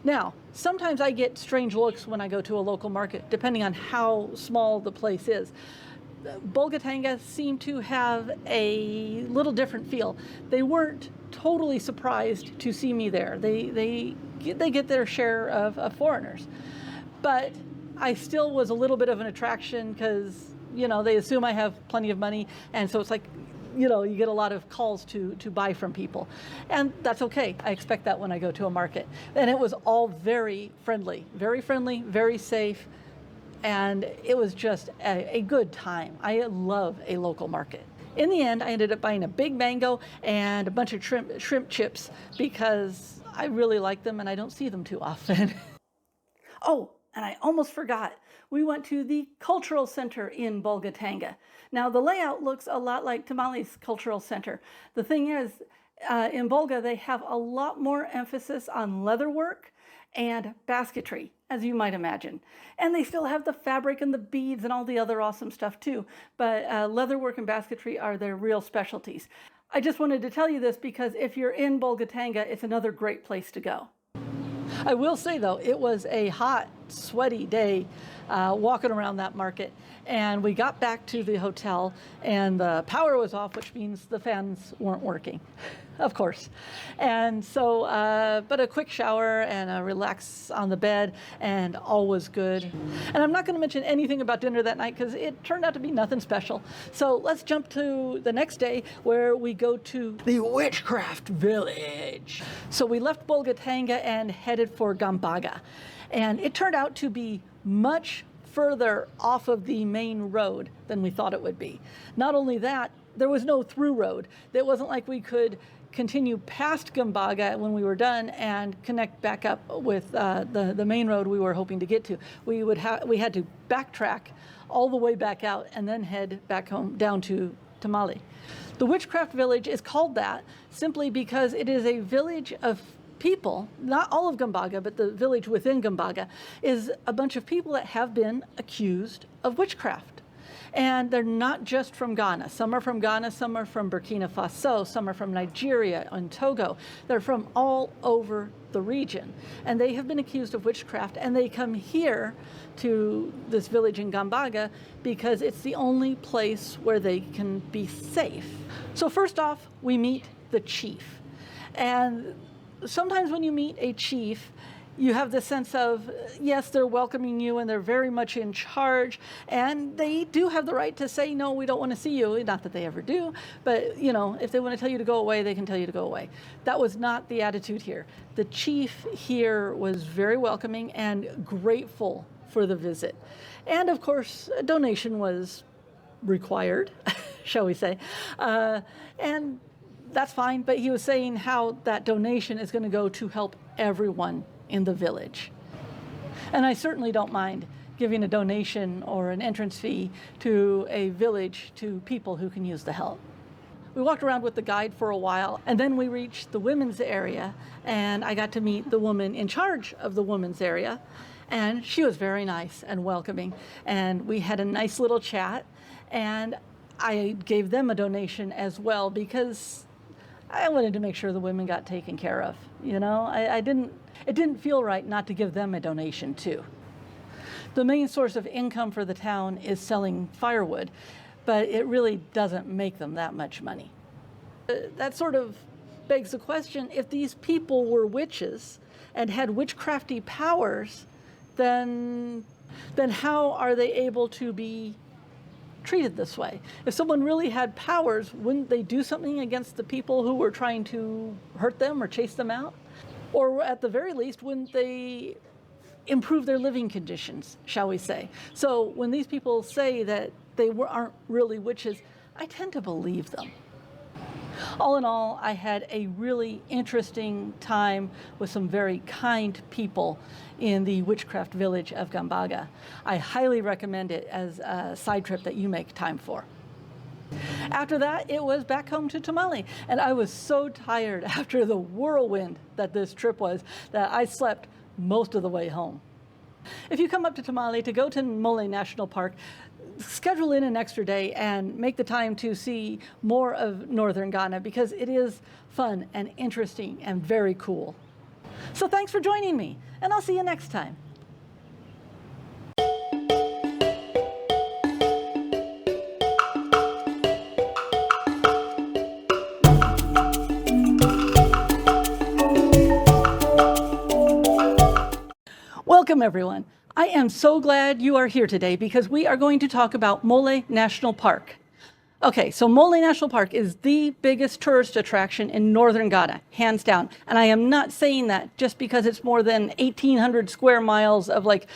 S1: Now, sometimes I get strange looks when I go to a local market, depending on how small the place is. Bolgatanga seemed to have a little different feel. They weren't totally surprised to see me there. They get their share of foreigners. But I still was a little bit of an attraction because, they assume I have plenty of money. And so it's like, you get a lot of calls to buy from people. And that's okay. I expect that when I go to a market. And it was all very friendly, very safe. And it was just a good time. I love a local market. In the end, I ended up buying a big mango and a bunch of shrimp chips because I really like them and I don't see them too often. Oh, and I almost forgot. We went to the cultural center in Bolgatanga. Now, the layout looks a lot like Tamale's cultural center. The thing is, in Bolga, they have a lot more emphasis on leatherwork and basketry, as you might imagine. And they still have the fabric and the beads and all the other awesome stuff too. But leatherwork and basketry are their real specialties. I just wanted to tell you this because if you're in Bolgatanga, it's another great place to go. I will say, though, it was a hot, sweaty day walking around that market. And we got back to the hotel and the power was off, which means the fans weren't working, of course. And so, but a quick shower and a relax on the bed and all was good. And I'm not going to mention anything about dinner that night because it turned out to be nothing special. So let's jump to the next day where we go to the Witchcraft village. So we left Bolgatanga and headed for Gambaga. And it turned out to be much further off of the main road than we thought it would be. Not only that, there was no through road. It wasn't like we could continue past Gambaga when we were done and connect back up with the main road we were hoping to get to. We had to backtrack all the way back out and then head back home down to Tamale. The Witchcraft village is called that simply because it is a village of people, not all of Gambaga, but the village within Gambaga, is a bunch of people that have been accused of witchcraft. And they're not just from Ghana. Some are from Ghana, some are from Burkina Faso, some are from Nigeria and Togo. They're from all over the region. And they have been accused of witchcraft, and they come here to this village in Gambaga because it's the only place where they can be safe. So first off, we meet the chief. And sometimes when you meet a chief, you have the sense of, yes, they're welcoming you and they're very much in charge. And they do have the right to say, no, we don't want to see you. Not that they ever do. But, if they want to tell you to go away, they can tell you to go away. That was not the attitude here. The chief here was very welcoming and grateful for the visit. And, of course, a donation was required, shall we say. And that's fine, but he was saying how that donation is going to go to help everyone in the village. And I certainly don't mind giving a donation or an entrance fee to a village to people who can use the help. We walked around with the guide for a while, and then we reached the women's area, and I got to meet the woman in charge of the women's area, and she was very nice and welcoming, and we had a nice little chat, and I gave them a donation as well because I wanted to make sure the women got taken care of. It didn't feel right not to give them a donation too. The main source of income for the town is selling firewood, but it really doesn't make them that much money. That sort of begs the question, if these people were witches and had witchcrafty powers, then how are they able to be treated this way? If someone really had powers, wouldn't they do something against the people who were trying to hurt them or chase them out? Or at the very least, wouldn't they improve their living conditions, shall we say? So when these people say that they aren't really witches, I tend to believe them. All in all, I had a really interesting time with some very kind people in the Witchcraft village of Gambaga. I highly recommend it as a side trip that you make time for. After that, it was back home to Tamale, and I was so tired after the whirlwind that this trip was that I slept most of the way home. If you come up to Tamale to go to Mole National Park, schedule in an extra day and make the time to see more of northern Ghana because it is fun and interesting and very cool. So thanks for joining me, and I'll see you next time. Welcome, everyone. I am so glad you are here today because we are going to talk about Mole National Park. Okay, so Mole National Park is the biggest tourist attraction in northern Ghana, hands down. And I am not saying that just because it's more than 1,800 square miles of like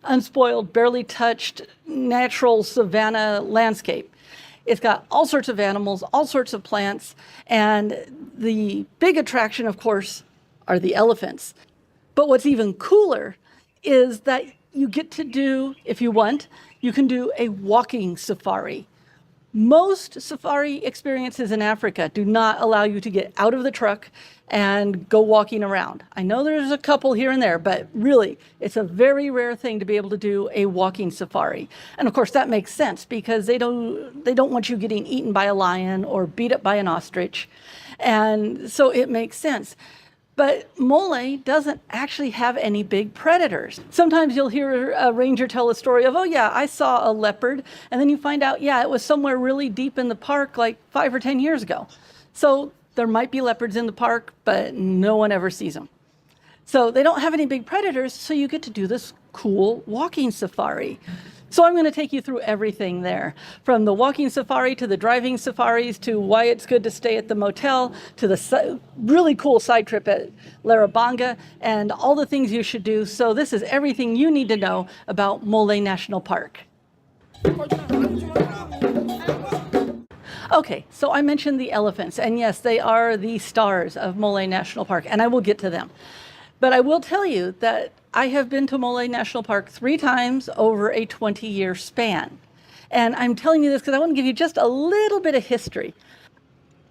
S1: unspoiled, barely touched, natural savanna landscape. It's got all sorts of animals, all sorts of plants, and the big attraction, of course, are the elephants. But what's even cooler is that you get to do, if you want, you can do a walking safari. Most safari experiences in Africa do not allow you to get out of the truck and go walking around. I know there's a couple here and there, but really, it's a very rare thing to be able to do a walking safari. And of course, that makes sense because they don't want you getting eaten by a lion or beat up by an ostrich. And so it makes sense. But Mole doesn't actually have any big predators. Sometimes you'll hear a ranger tell a story of, oh yeah, I saw a leopard. And then you find out, yeah, it was somewhere really deep in the park like 5 or 10 years ago. So there might be leopards in the park, but no one ever sees them. So they don't have any big predators, so you get to do this cool walking safari. So I'm going to take you through everything there, from the walking safari to the driving safaris to why it's good to stay at the motel to the really cool side trip at Larabanga and all the things you should do. So this is everything you need to know about Mole National Park. Okay, so I mentioned the elephants, and yes, they are the stars of Mole National Park, and I will get to them. But I will tell you that I have been to Mole National Park 3 times over a 20-year span. And I'm telling you this because I want to give you just a little bit of history.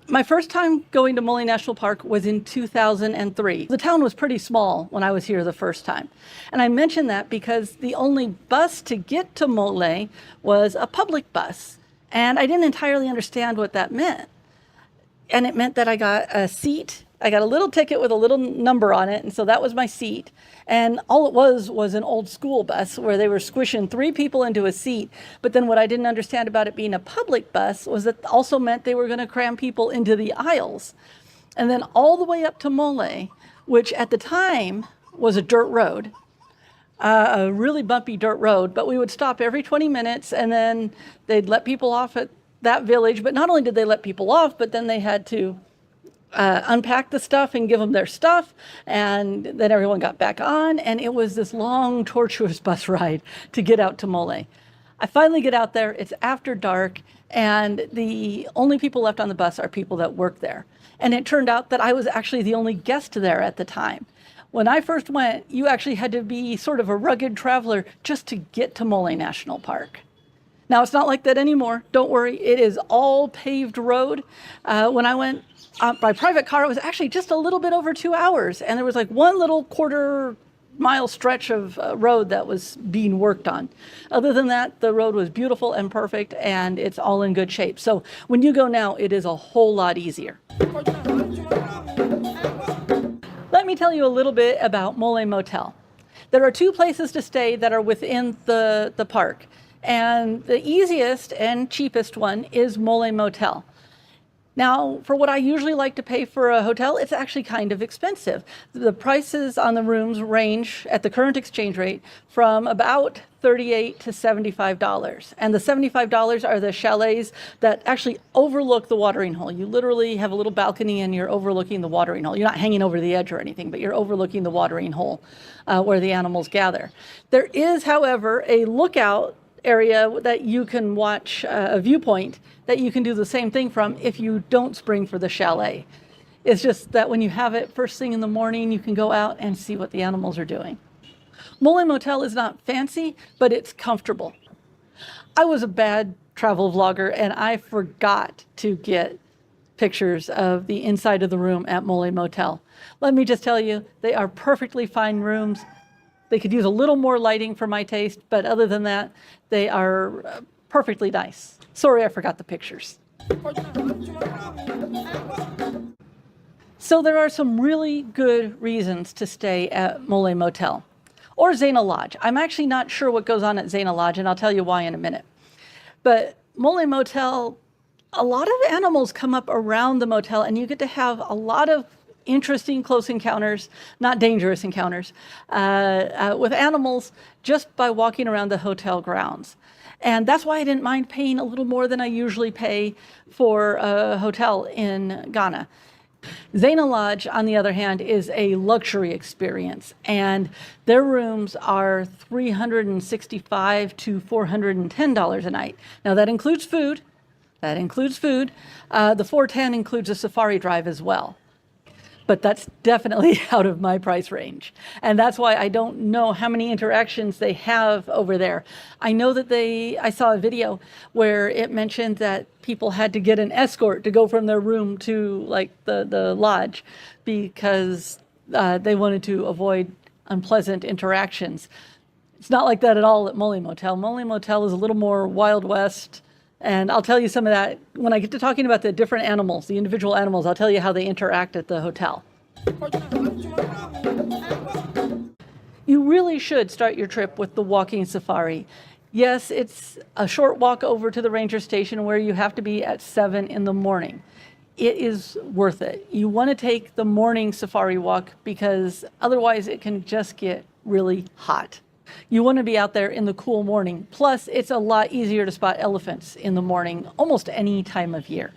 S1: My first time going to Mole National Park was in 2003. The town was pretty small when I was here the first time. And I mention that because the only bus to get to Mole was a public bus. And I didn't entirely understand what that meant. And it meant that I got a seat. I got a little ticket with a little number on it, and so that was my seat. And all it was an old school bus where they were squishing 3 people into a seat. But then what I didn't understand about it being a public bus was that also meant they were going to cram people into the aisles. And then all the way up to Mole, which at the time was a dirt road, a really bumpy dirt road, but we would stop every 20 minutes and then they'd let people off at that village. But not only did they let people off, but then they had to unpack the stuff and give them their stuff, and then everyone got back on, and it was this long, tortuous bus ride to get out to Mole. I finally get out there, it's after dark, and the only people left on the bus are people that work there. And it turned out that I was actually the only guest there at the time. When I first went, you actually had to be sort of a rugged traveler just to get to Mole National Park. Now, it's not like that anymore. Don't worry, it is all paved road. When I went by private car, it was actually just a little bit over 2 hours. And there was like one little quarter-mile stretch of road that was being worked on. Other than that, the road was beautiful and perfect, and it's all in good shape. So when you go now, it is a whole lot easier. Let me tell you a little bit about Mole Motel. There are 2 places to stay that are within the park. And the easiest and cheapest one is Mole Motel. Now, for what I usually like to pay for a hotel, it's actually kind of expensive. The prices on the rooms range at the current exchange rate from about $38 to $75. And the $75 are the chalets that actually overlook the watering hole. You literally have a little balcony and you're overlooking the watering hole. You're not hanging over the edge or anything, but you're overlooking the watering hole where the animals gather. There is, however, a lookout area that you can watch, a viewpoint that you can do the same thing from if you don't spring for the chalet. It's just that when you have it first thing in the morning, you can go out and see what the animals are doing. Mole Motel is not fancy, but it's comfortable. I was a bad travel vlogger and I forgot to get pictures of the inside of the room at Mole Motel. Let me just tell you, they are perfectly fine rooms. They could use a little more lighting for my taste, but other than that, they are perfectly nice. Sorry, I forgot the pictures. So there are some really good reasons to stay at Mole Motel or Zena Lodge. I'm actually not sure what goes on at Zena Lodge, and I'll tell you why in a minute. But Mole Motel, a lot of animals come up around the motel, and you get to have a lot of interesting close encounters, not dangerous encounters, with animals just by walking around the hotel grounds. And that's why I didn't mind paying a little more than I usually pay for a hotel in Ghana. Zena Lodge, on the other hand, is a luxury experience, and their rooms are $365 to $410 a night. Now that includes food. The $410 includes a safari drive as well. But that's definitely out of my price range. And that's why I don't know how many interactions they have over there. I know that I saw a video where it mentioned that people had to get an escort to go from their room to like the lodge because they wanted to avoid unpleasant interactions. It's not like that at all at Mole Motel. Mole Motel is a little more Wild West. And I'll tell you some of that when I get to talking about the different animals, the individual animals. I'll tell you how they interact at the hotel. You really should start your trip with the walking safari. Yes, it's a short walk over to the ranger station where you have to be at 7 in the morning. It is worth it. You want to take the morning safari walk because otherwise it can just get really hot. You want to be out there in the cool morning. Plus, it's a lot easier to spot elephants in the morning, almost any time of year.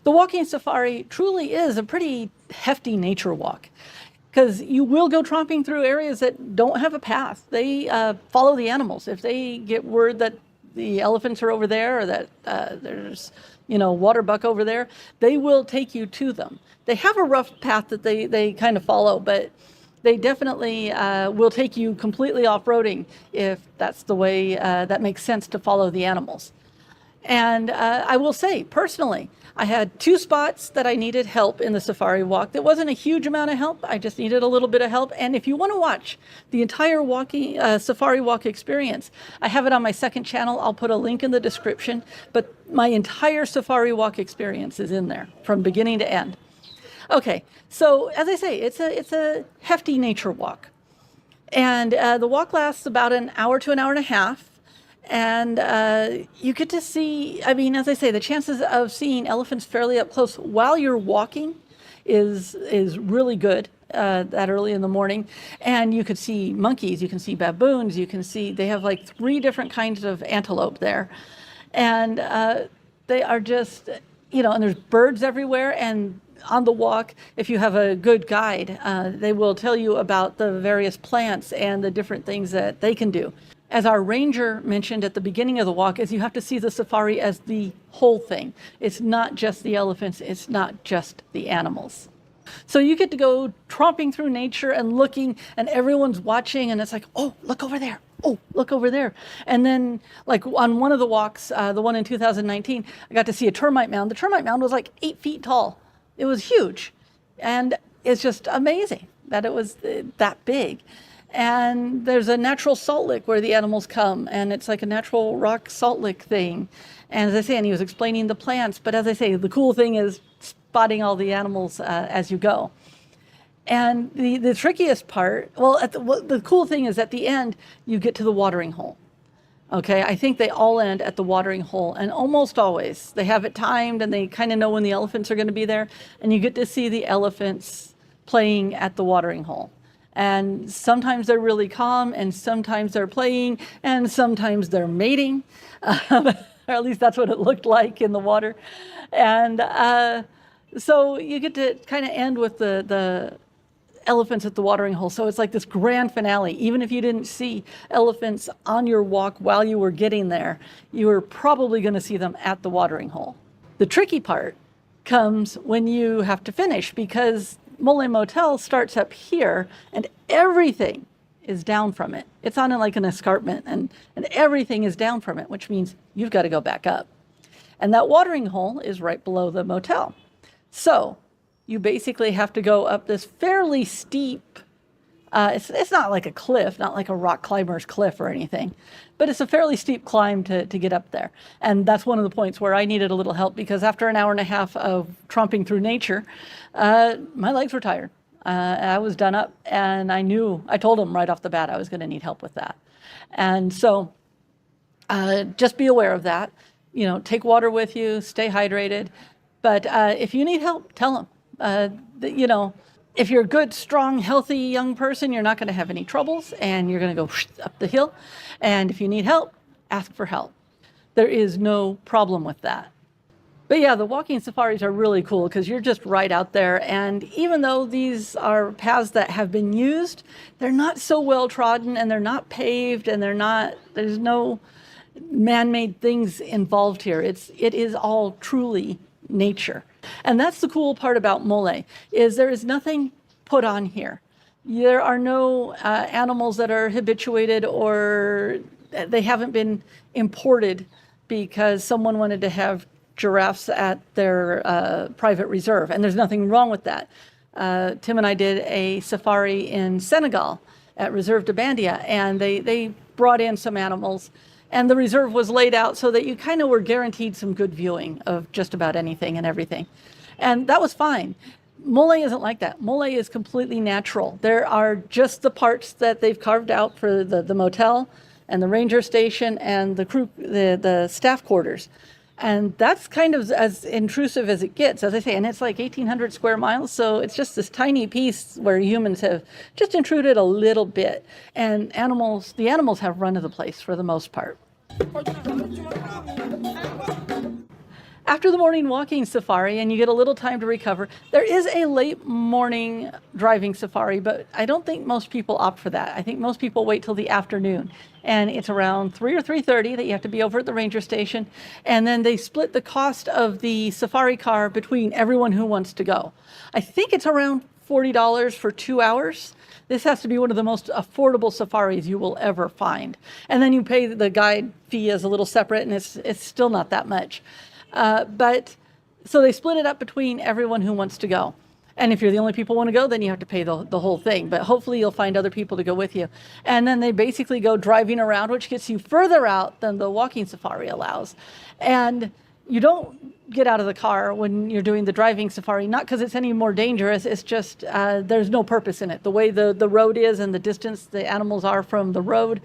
S1: The walking safari truly is a pretty hefty nature walk because you will go tromping through areas that don't have a path. They follow the animals. If they get word that the elephants are over there or that there's, water buck over there, they will take you to them. They have a rough path that they kind of follow, but they definitely will take you completely off-roading if that's the way that makes sense to follow the animals. And I will say, personally, I had 2 spots that I needed help in the safari walk. That wasn't a huge amount of help. I just needed a little bit of help. And if you want to watch the entire safari walk experience, I have it on my second channel. I'll put a link in the description. But my entire safari walk experience is in there from beginning to end. Okay, so as I say, it's a hefty nature walk. And the walk lasts about an hour to an hour and a half. And you get to see, as I say, the chances of seeing elephants fairly up close while you're walking is really good that early in the morning. And you could see monkeys, you can see baboons, they have like 3 different kinds of antelope there. And they are just, and there's birds everywhere. And on the walk, if you have a good guide, they will tell you about the various plants and the different things that they can do. As our ranger mentioned at the beginning of the walk, is you have to see the safari as the whole thing. It's not just the elephants, it's not just the animals. So you get to go tromping through nature and looking, and everyone's watching, and it's like, oh, look over there. Oh, look over there. And then, like on one of the walks, the one in 2019, I got to see a termite mound. The termite mound was like 8 feet tall. It was huge. And it's just amazing that it was that big. And there's a natural salt lick where the animals come, and it's like a natural rock salt lick thing. And as I say, and he was explaining the plants, but as I say, the cool thing is spotting all the animals as you go. And the trickiest part, the cool thing is at the end, you get to the watering hole. Okay, I think they all end at the watering hole, and almost always they have it timed and they kind of know when the elephants are going to be there, and you get to see the elephants playing at the watering hole. And sometimes they're really calm, and sometimes they're playing, and sometimes they're mating, or at least that's what it looked like in the water. And so you get to kind of end with the elephants at the watering hole. So it's like this grand finale. Even if you didn't see elephants on your walk while you were getting there, you were probably going to see them at the watering hole. The tricky part comes when you have to finish, because Mole Motel starts up here and everything is down from it. It's on like an escarpment, and everything is down from it, which means you've got to go back up. And that watering hole is right below the motel. So you basically have to go up this fairly steep, it's not like a cliff, not like a rock climber's cliff or anything, but it's a fairly steep climb to get up there. And that's one of the points where I needed a little help, because after an hour and a half of tromping through nature, my legs were tired. I was done up, and I told them right off the bat I was going to need help with that. And so just be aware of that. Take water with you, stay hydrated. But if you need help, tell them. If you're a good, strong, healthy young person, you're not going to have any troubles, and you're going to go up the hill. And if you need help, ask for help. There is no problem with that. But yeah, the walking safaris are really cool because you're just right out there. And even though these are paths that have been used, they're not so well trodden, and they're not paved, and there's no man-made things involved here. It is all truly nature. And that's the cool part about Mole, is there is nothing put on here. There are no animals that are habituated, or they haven't been imported because someone wanted to have giraffes at their private reserve. And there's nothing wrong with that. Tim and I did a safari in Senegal at Reserve de Bandia, and they brought in some animals. And the reserve was laid out so that you kind of were guaranteed some good viewing of just about anything and everything. And that was fine. Mole isn't like that. Mole is completely natural. There are just the parts that they've carved out for the motel and the ranger station and the staff quarters. And that's kind of as intrusive as it gets, as I say. And it's like 1,800 square miles. So it's just this tiny piece where humans have just intruded a little bit. And the animals have run to the place for the most part. After the morning walking safari, and you get a little time to recover, there is a late morning driving safari, but I don't think most people opt for that. I think most people wait till the afternoon, and it's around 3 or 3:30 that you have to be over at the ranger station, and then they split the cost of the safari car between everyone who wants to go. I think it's around $40 for 2 hours. This has to be one of the most affordable safaris you will ever find. And then you pay the guide fee as a little separate, and it's still not that much. But so they split it up between everyone who wants to go. And if you're the only people who want to go, then you have to pay the whole thing. But hopefully you'll find other people to go with you. And then they basically go driving around, which gets you further out than the walking safari allows. And you don't get out of the car when you're doing the driving safari, not because it's any more dangerous. It's just there's no purpose in it. The way the road is and the distance the animals are from the road,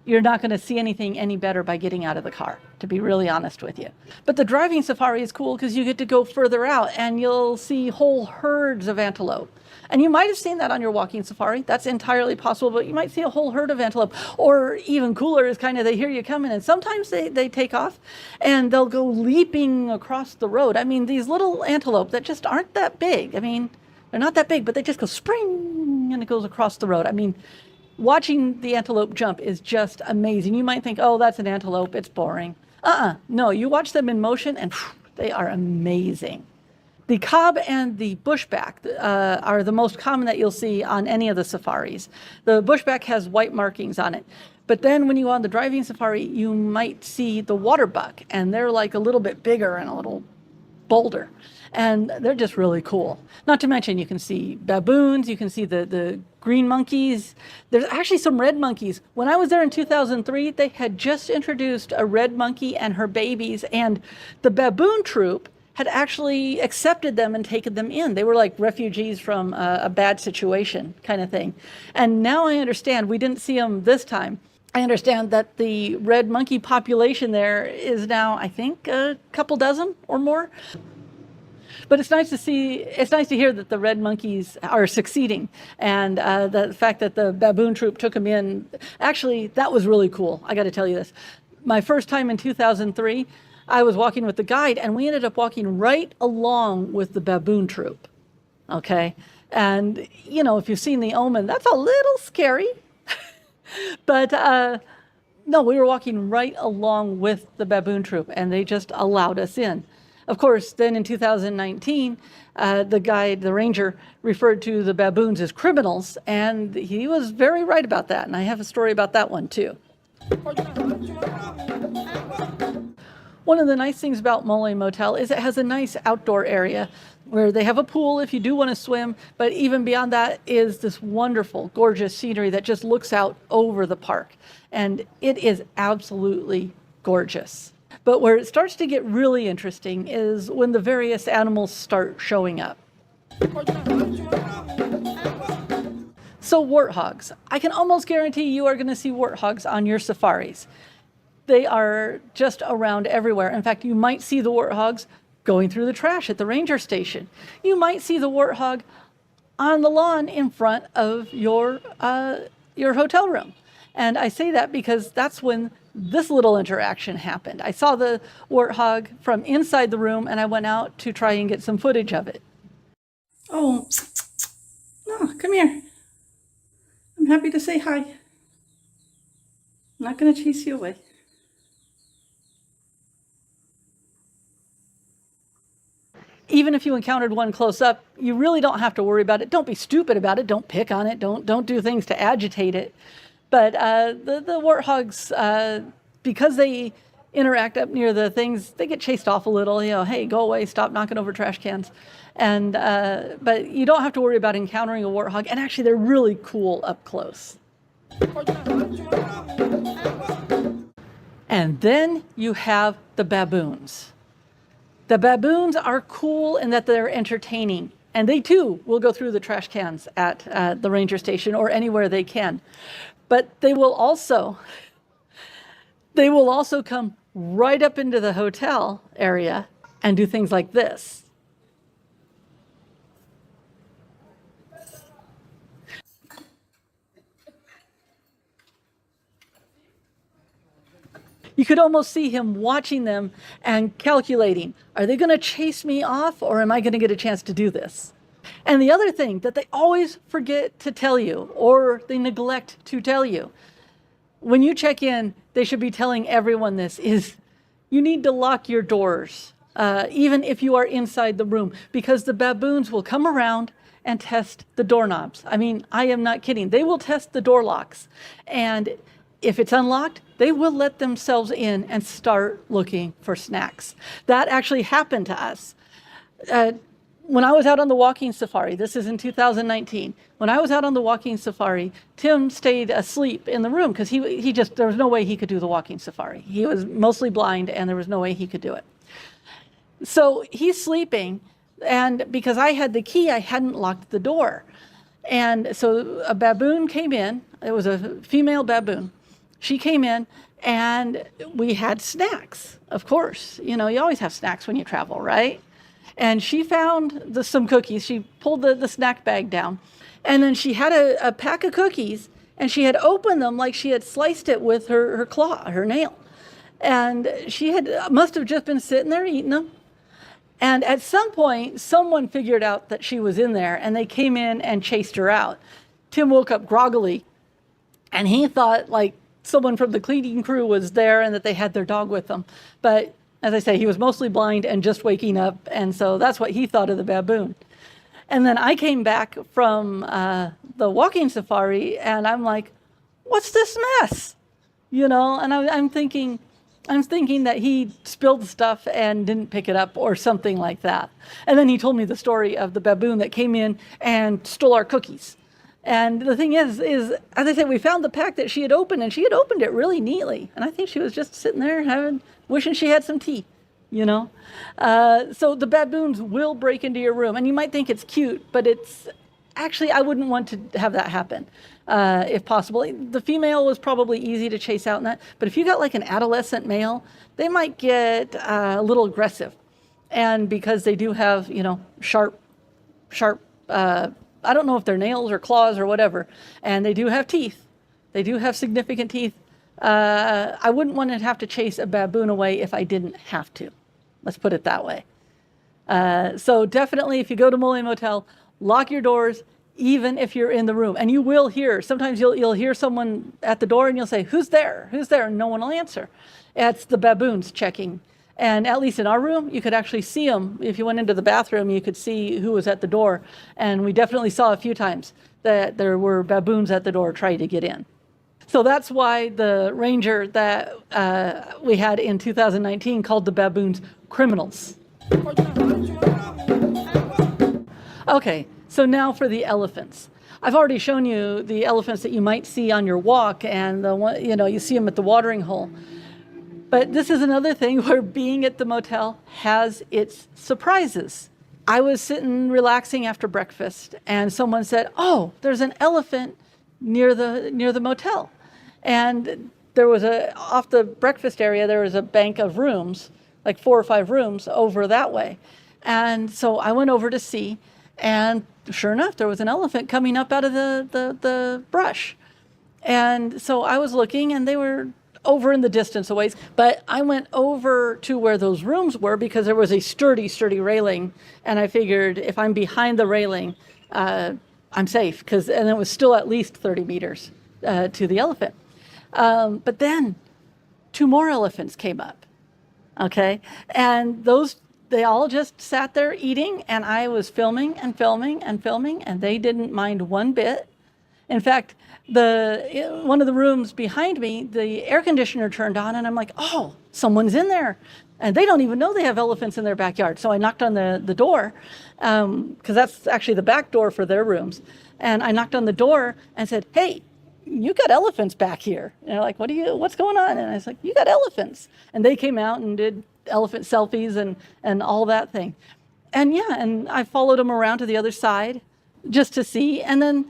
S1: you're not going to see anything any better by getting out of the car, to be really honest with you. But the driving safari is cool because you get to go further out, and you'll see whole herds of antelope. And you might have seen that on your walking safari. That's entirely possible, but you might see a whole herd of antelope. Or even cooler is kind of they hear you coming, and sometimes they take off, and they'll go leaping across the road. I mean, these little antelope that just aren't that big. I mean, they're not that big, but they just go spring, and it goes across the road. I mean, watching the antelope jump is just amazing. You might think, oh, that's an antelope, it's boring. No, you watch them in motion, and they are amazing. The cob and the bushback are the most common that you'll see on any of the safaris. The bushback has white markings on it. But then when you go on the driving safari, you might see the waterbuck, and they're like a little bit bigger and a little bolder. And they're just really cool. Not to mention you can see baboons, you can see the green monkeys. There's actually some red monkeys. When I was there in 2003, they had just introduced a red monkey and her babies, and the baboon troop had actually accepted them and taken them in. They were like refugees from a bad situation kind of thing. And now I understand, we didn't see them this time. I understand that the red monkey population there is now, I think, a couple dozen or more. But it's nice to hear that the red monkeys are succeeding. And the fact that the baboon troop took them in, actually, that was really cool. I got to tell you this. My first time in 2003, I was walking with the guide, and we ended up walking right along with the baboon troop. Okay. And, you know, if you've seen The Omen, that's a little scary. But no, we were walking right along with the baboon troop, and they just allowed us in. Of course, then in 2019, the guide, the ranger, referred to the baboons as criminals, and he was very right about that. And I have a story about that one too. One of the nice things about Mole Motel is it has a nice outdoor area where they have a pool if you do want to swim, but even beyond that is this wonderful, gorgeous scenery that just looks out over the park. And it is absolutely gorgeous. But where it starts to get really interesting is when the various animals start showing up. So warthogs. I can almost guarantee you are going to see warthogs on your safaris. They are just around everywhere. In fact, you might see the warthogs going through the trash at the ranger station. You might see the warthog on the lawn in front of your hotel room. And I say that because that's when this little interaction happened. I saw the warthog from inside the room, and I went out to try and get some footage of it. Oh, no, come here. I'm happy to say hi. I'm not going to chase you away. Even if you encountered one close up, you really don't have to worry about it. Don't be stupid about it. Don't pick on it. Don't do things to agitate it. But the warthogs, because they interact up near the things, they get chased off a little. You know, hey, go away, stop knocking over trash cans. And but you don't have to worry about encountering a warthog. And actually, they're really cool up close. And then you have the baboons. The baboons are cool in that they're entertaining. And they too will go through the trash cans at the ranger station or anywhere they can. But they will also come right up into the hotel area and do things like this. You could almost see him watching them and calculating, are they going to chase me off or am I going to get a chance to do this? And the other thing that they always forget to tell you, or they neglect to tell you, when you check in, they should be telling everyone this, is you need to lock your doors, even if you are inside the room, because the baboons will come around and test the doorknobs. I mean, I am not kidding. They will test the door locks. And if it's unlocked, they will let themselves in and start looking for snacks. That actually happened to us. When I was out on the walking safari, this is in 2019, when I was out on the walking safari, Tim stayed asleep in the room because there was no way he could do the walking safari. He was mostly blind and there was no way he could do it. So he's sleeping, and because I had the key, I hadn't locked the door. And so a baboon came in. It was a female baboon. She came in and we had snacks, of course. You know, you always have snacks when you travel, right? And she found some cookies. She pulled the snack bag down. And then she had a pack of cookies, and she had opened them like she had sliced it with her claw, her nail. And she must have just been sitting there eating them. And at some point, someone figured out that she was in there, and they came in and chased her out. Tim woke up groggily, and he thought like someone from the cleaning crew was there and that they had their dog with them. But as I say, he was mostly blind and just waking up, and so that's what he thought of the baboon. And then I came back from the walking safari, and I'm like, what's this mess? You know, and I'm thinking that he spilled stuff and didn't pick it up or something like that. And then he told me the story of the baboon that came in and stole our cookies. And the thing is, as I said, we found the pack that she had opened, and she had opened it really neatly. And I think she was just sitting there wishing she had some tea, you know. So the baboons will break into your room. And you might think it's cute, but it's actually, I wouldn't want to have that happen if possible. The female was probably easy to chase out in that. But if you got like an adolescent male, they might get a little aggressive. And because they do have, you know, sharp, I don't know if they're nails or claws or whatever, and they do have teeth. They do have significant teeth. I wouldn't want to have to chase a baboon away if I didn't have to. Let's put it that way. So definitely, if you go to Mole Motel, lock your doors, even if you're in the room. And you will hear, sometimes you'll hear someone at the door and you'll say, who's there? Who's there? And no one will answer. It's the baboons checking. And at least in our room, you could actually see them. If you went into the bathroom, you could see who was at the door. And we definitely saw a few times that there were baboons at the door trying to get in. So that's why the ranger that we had in 2019 called the baboons criminals. Okay, so now for the elephants. I've already shown you the elephants that you might see on your walk, and the one, you see them at the watering hole. But this is another thing where being at the motel has its surprises. I was sitting relaxing after breakfast, and someone said, "Oh, there's an elephant near the motel." And there was off the breakfast area, there was a bank of rooms, like 4 or 5 rooms over that way. And so I went over to see, and sure enough, there was an elephant coming up out of the brush. And so I was looking, and they were over in the distance a ways, but I went over to where those rooms were because there was a sturdy railing, and I figured if I'm behind the railing, I'm safe, and it was still at least 30 meters to the elephant. But then 2 more elephants came up, okay? And they all just sat there eating, and I was filming, and they didn't mind one bit. In fact, one of the rooms behind me, the air conditioner turned on, and I'm like, oh, someone's in there. And they don't even know they have elephants in their backyard. So I knocked on the door, because that's actually the back door for their rooms. And I knocked on the door and said, hey, you got elephants back here. And they're like, what's going on? And I was like, you got elephants. And they came out and did elephant selfies and all that thing. And yeah, and I followed them around to the other side just to see, and then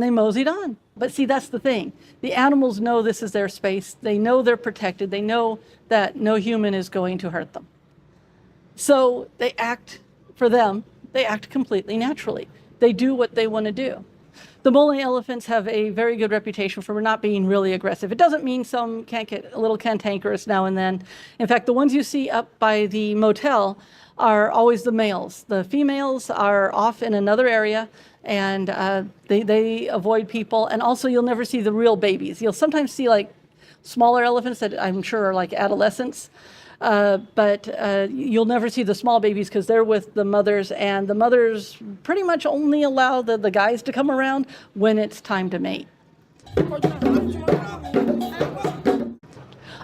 S1: they moseyed on. But see, that's the thing. The animals know this is their space. They know they're protected. They know that no human is going to hurt them. So they act completely naturally. They do what they want to do. The Mole elephants have a very good reputation for not being really aggressive. It doesn't mean some can't get a little cantankerous now and then. In fact, the ones you see up by the motel are always the males. The females are off in another area, and they avoid people. And also, you'll never see the real babies. You'll sometimes see like smaller elephants that I'm sure are like adolescents, but you'll never see the small babies because they're with the mothers, and the mothers pretty much only allow the guys to come around when it's time to mate.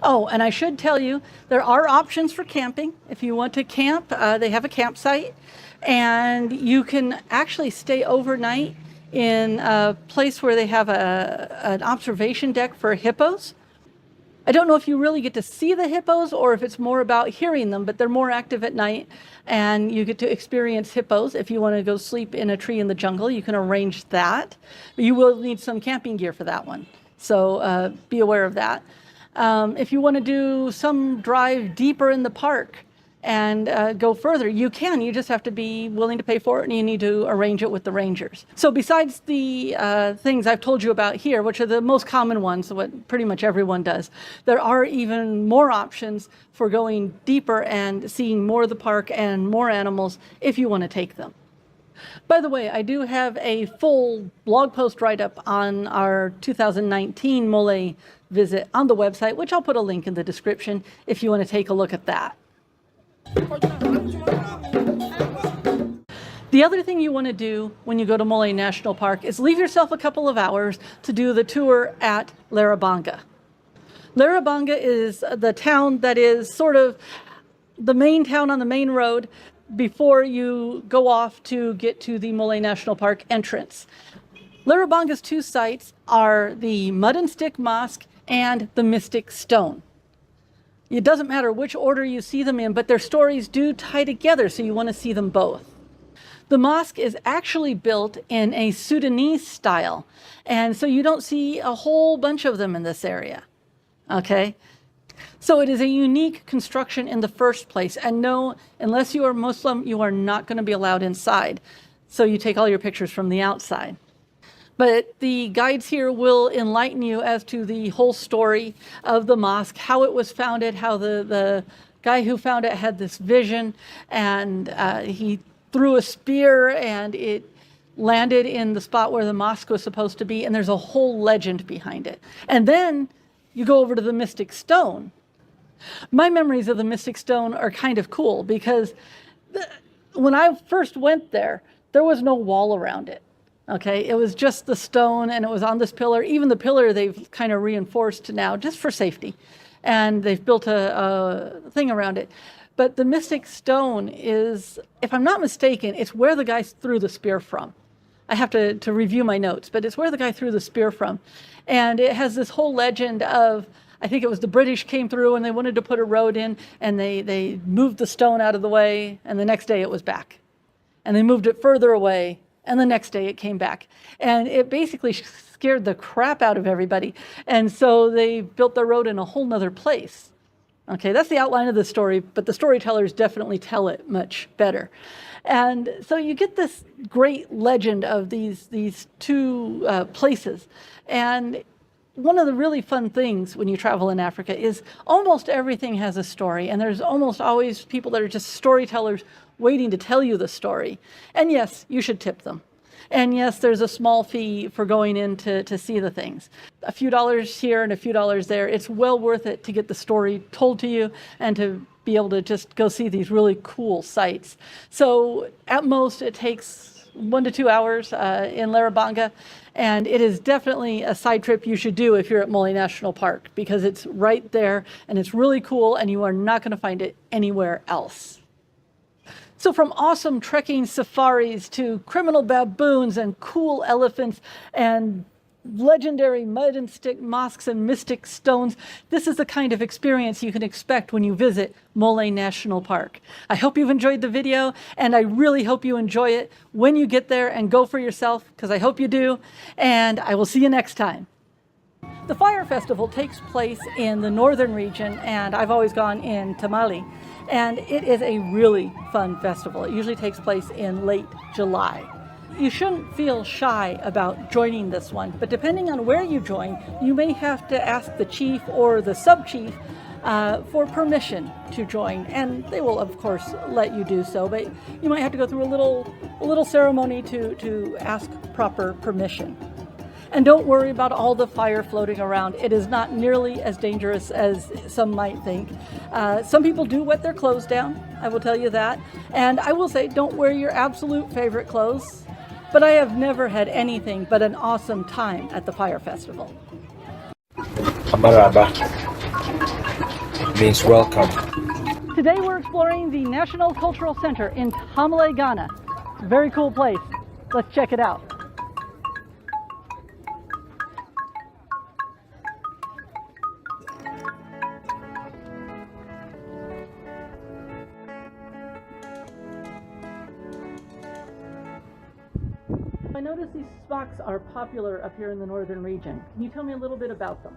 S1: Oh, and I should tell you, there are options for camping. If you want to camp, they have a campsite, and you can actually stay overnight in a place where they have an observation deck for hippos. I don't know if you really get to see the hippos or if it's more about hearing them, but they're more active at night, and you get to experience hippos. If you want to go sleep in a tree in the jungle, you can arrange that. But you will need some camping gear for that one, so be aware of that. If you want to do some drive deeper in the park and go further, you can. You just have to be willing to pay for it, and you need to arrange it with the rangers. So besides the things I've told you about here, which are the most common ones, what pretty much everyone does, there are even more options for going deeper and seeing more of the park and more animals if you want to take them. By the way, I do have a full blog post write-up on our 2019 Mole visit on the website, which I'll put a link in the description if you want to take a look at that. The other thing you want to do when you go to Mole National Park is leave yourself a couple of hours to do the tour at Larabanga. Larabanga is the town that is sort of the main town on the main road before you go off to get to the Mole National Park entrance. Larabanga's 2 sites are the Mud and Stick Mosque and the Mystic Stone. It doesn't matter which order you see them in, but their stories do tie together, so you want to see them both. The mosque is actually built in a Sudanese style, and so you don't see a whole bunch of them in this area, okay? So it is a unique construction in the first place, and no, unless you are Muslim, you are not going to be allowed inside. So you take all your pictures from the outside. But the guides here will enlighten you as to the whole story of the mosque, how it was founded, how the guy who found it had this vision, and he threw a spear, and it landed in the spot where the mosque was supposed to be, and there's a whole legend behind it. And then you go over to the Mystic Stone. My memories of the Mystic Stone are kind of cool because when I first went there was no wall around it. Okay, it was just the stone, and it was on this pillar. Even the pillar they've kind of reinforced now just for safety, and they've built a thing around it. But the Mystic Stone is, if I'm not mistaken, it's where the guy threw the spear from. I have to review my notes, but it's where the guy threw the spear from. And it has this whole legend of, I think it was the British came through and they wanted to put a road in, and they moved the stone out of the way, and the next day it was back. And they moved it further away, and the next day it came back. And it basically scared the crap out of everybody. And so they built the road in a whole nother place. Okay, that's the outline of the story, but the storytellers definitely tell it much better. And so you get this great legend of these two places. And one of the really fun things when you travel in Africa is almost everything has a story, and there's almost always people that are just storytellers waiting to tell you the story. And yes, you should tip them. And yes, there's a small fee for going in to see the things. A few dollars here and a few dollars there. It's well worth it to get the story told to you and to be able to just go see these really cool sites. So at most it takes 1 to 2 hours in Larabanga. And it is definitely a side trip you should do if you're at Mole National Park, because it's right there and it's really cool and you are not going to find it anywhere else. So from awesome trekking safaris to criminal baboons and cool elephants and legendary mud and stick mosques and mystic stones, this is the kind of experience you can expect when you visit Mole National Park. I hope you've enjoyed the video, and I really hope you enjoy it when you get there and go for yourself, because I hope you do, and I will see you next time. The Fire Festival takes place in the northern region, and I've always gone in Tamale. And it is a really fun festival. It usually takes place in late July. You shouldn't feel shy about joining this one, but depending on where you join, you may have to ask the chief or the sub-chief for permission to join. And they will, of course, let you do so, but you might have to go through a little ceremony to ask proper permission. And don't worry about all the fire floating around. It is not nearly as dangerous as some might think. Some people do wet their clothes down, I will tell you that. And I will say, don't wear your absolute favorite clothes. But I have never had anything but an awesome time at the Fire Festival.
S3: Maraba means welcome.
S1: Today we're exploring the National Cultural Center in Tamale, Ghana. It's a very cool place. Let's check it out. I notice these smokes are popular up here in the northern region. Can you tell me a little bit about them?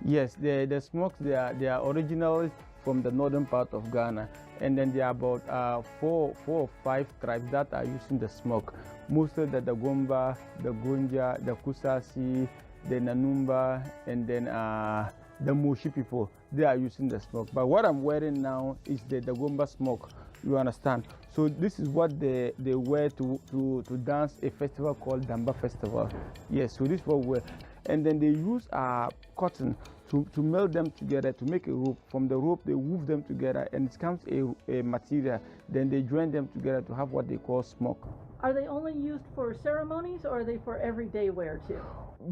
S5: Yes, the smokes, they are originally from the northern part of Ghana, and then there are about four or five tribes that are using the smoke. Mostly the Gomba, the Gunja, the Kusasi, the Nanumba, and then the Mushi people. They are using the smoke. But what I'm wearing now is the Gomba smoke. You understand? So this is what they wear to dance a festival called Damba Festival. Yes, so this is what we wear. And then they use cotton to melt them together to make a rope. From the rope, they weave them together, and it becomes a material. Then they join them together to have what they call smoke.
S1: Are they only used for ceremonies, or are they for everyday wear too?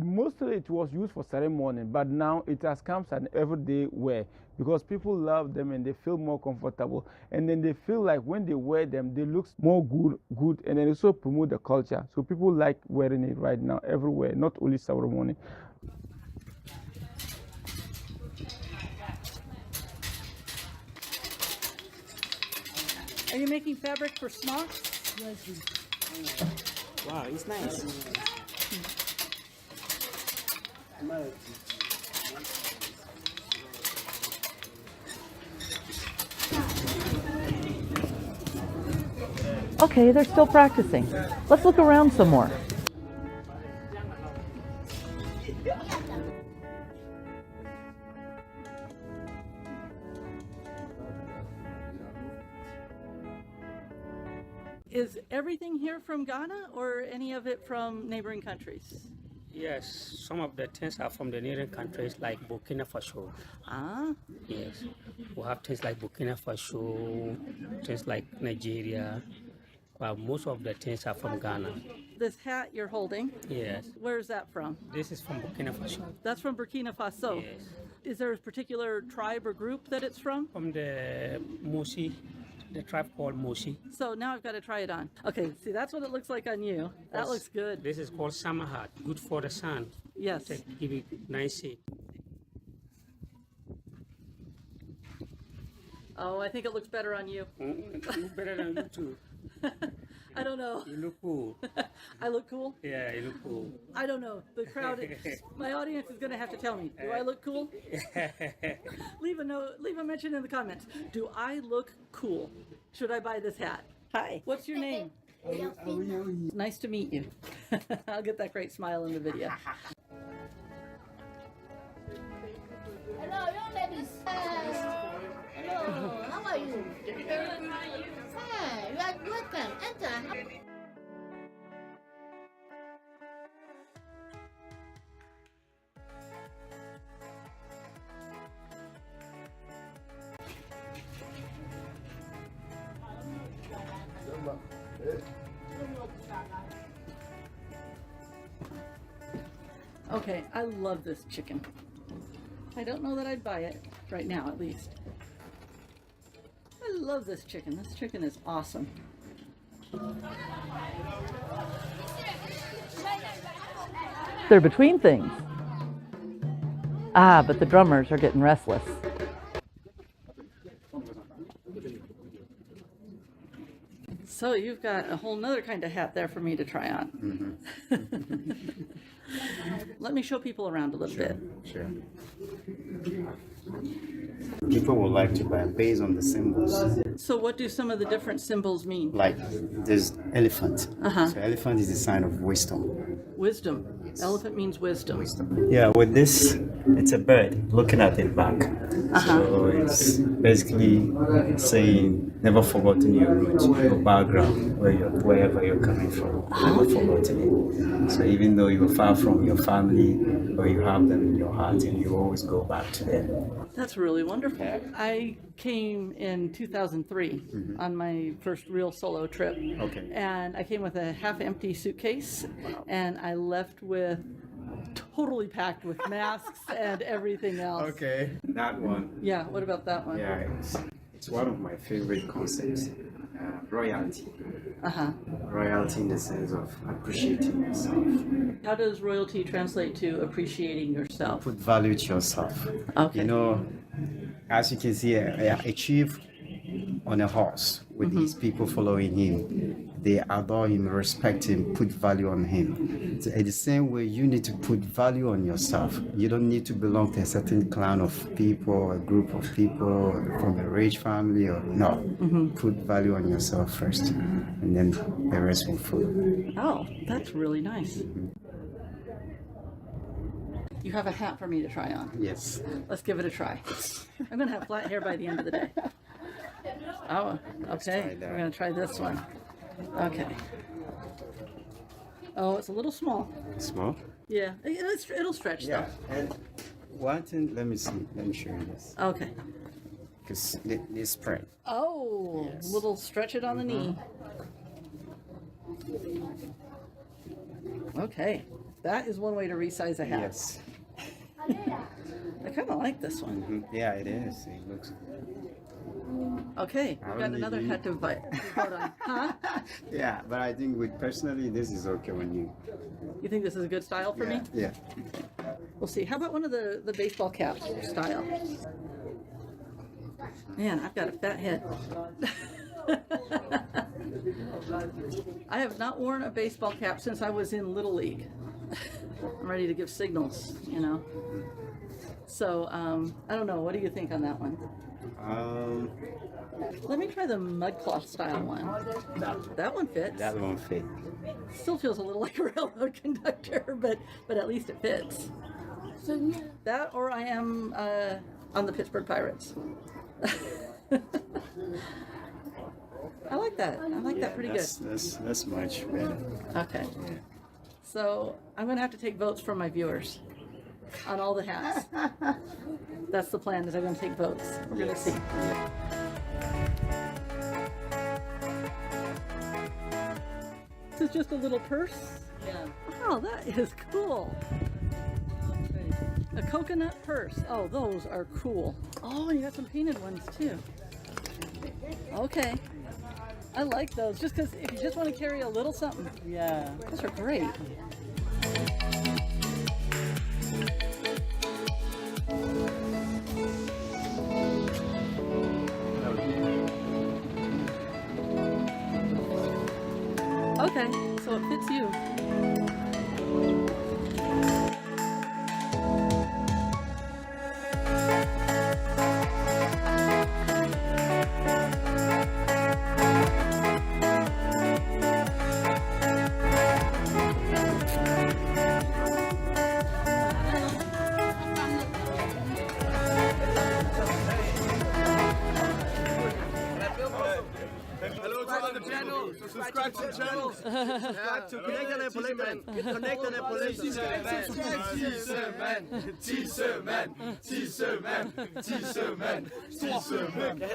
S5: Mostly it was used for ceremony, but now it has come as an everyday wear because people love them and they feel more comfortable. And then they feel like when they wear them, they look more good, and then also promote the culture. So people like wearing it right now everywhere, not only ceremony.
S1: Are you making fabric for smocks?
S4: Wow, it's nice.
S1: Okay, they're still practicing. Let's look around some more. Is everything here from Ghana or any of it from neighboring countries?
S3: Yes, some of the things are from the neighboring countries like Burkina Faso.
S1: Ah,
S3: Yes, we have things like Burkina Faso, things like Nigeria, but most of the things are from Ghana.
S1: this hat you're holding,
S3: Yes,
S1: where's that from?
S3: this is from Burkina Faso.
S1: That's from Burkina Faso.
S3: Yes,
S1: Is there a particular tribe or group that it's from?
S3: from the Mosi, the tribe called Mosi.
S1: So now I've got to try it on. Okay, see, that's what it looks like on you. That looks good.
S3: This is called summer hat, good for the sun.
S1: Yes.
S3: To give it nice shade.
S1: Oh, I think it looks better on you.
S3: You look better than you too.
S1: I don't know.
S3: You look cool.
S1: I look cool?
S3: Yeah, you look cool.
S1: I don't know. The crowd, my audience is going to have to tell me. Do I look cool? Leave a note, leave a mention in the comments. Do I look cool? Should I buy this hat? Hi. What's your name? Nice to meet you. I'll get that great smile in the video.
S6: Hello, young ladies. Hello, how are you? Fine, you are welcome. Enter.
S1: Okay, I love this chicken. I don't know that I'd buy it right now, at least. I love this chicken. This chicken is awesome. They're between things. Ah, but the drummers are getting restless. So you've got a whole nother kind of hat there for me to try on. Let me show people around a little bit.
S7: Sure. People would like to buy based on the symbols.
S1: So what do some of the different symbols mean?
S7: Like there's elephant. So elephant is a sign of wisdom.
S1: Wisdom. Elephant means wisdom.
S7: Yeah, with this, it's a bird looking at it back. So it's basically saying never forgotten your roots, your background, wherever you're coming from. Never forgotten it. So even though you're far from your family, or you have them in your heart, and you always go back to them.
S1: That's really wonderful. I came in 2003 on my first real solo trip.
S7: Okay.
S1: And I came with a half-empty suitcase, and I left with totally packed with masks and everything else.
S7: Okay. That one.
S1: Yeah, what about that one?
S7: Yeah, it's one of my favorite concepts. Royalty. Royalty in the sense of appreciating yourself.
S1: How does royalty translate to appreciating yourself?
S7: Put value to yourself.
S1: Okay.
S7: You know, as you can see, a chief on a horse with his people following him. They adore him, respect him, put value on him. So in the same way, you need to put value on yourself. You don't need to belong to a certain clan of people, a group of people from a rich family, or no. Put value on yourself first, and then the rest will follow.
S1: Oh, that's really nice. You have a hat for me to try on.
S7: Yes.
S1: Let's give it a try. I'm going to have flat hair by the end of the day. Oh, okay. We're going to try this one. Okay. Oh, it's a little small.
S7: Small?
S1: Yeah, it'll stretch though.
S7: And one thing, let me see. Let me show you this.
S1: Okay.
S7: Because they spread.
S1: Oh,
S7: Yes.
S1: little stretch it on the knee. Okay, that is one way to resize a hat.
S7: Yes.
S1: I kind of like this one.
S7: Yeah, it is. It looks.
S1: Okay, we've got another hat to vote on. Huh?
S7: Yeah, but I think personally, this is okay when you.
S1: You think this is a good style for me?
S7: Yeah.
S1: We'll see. How about one of the baseball cap style? Man, I've got a fat head. I have not worn a baseball cap since I was in Little League. I'm ready to give signals, you know. So, I don't know. What do you think on that one? Let me try the mudcloth style one. That one fits.
S7: That won't fit.
S1: Still feels a little like a railroad conductor, but at least it fits. That, or I am on the Pittsburgh Pirates. I like that. I like that pretty good.
S7: That's much better.
S1: Okay. So I'm going to have to take votes from my viewers on all the hats. That's the plan, is I'm going to take votes. We're going to see. This is just a little purse?
S2: Yeah.
S1: Oh, that is cool. A coconut purse. Oh, those are cool. Oh, you got some painted ones too. Okay. I like those, just because if you just want to carry a little something.
S2: Yeah.
S1: Those are great. Okay, so it fits you.
S8: Hello to all the channel. Subscribe to the channel. Subscribe to Connect and Policeman. Connect and Policeman. Teaser man. Teaser man. Teaser man. Teaser man.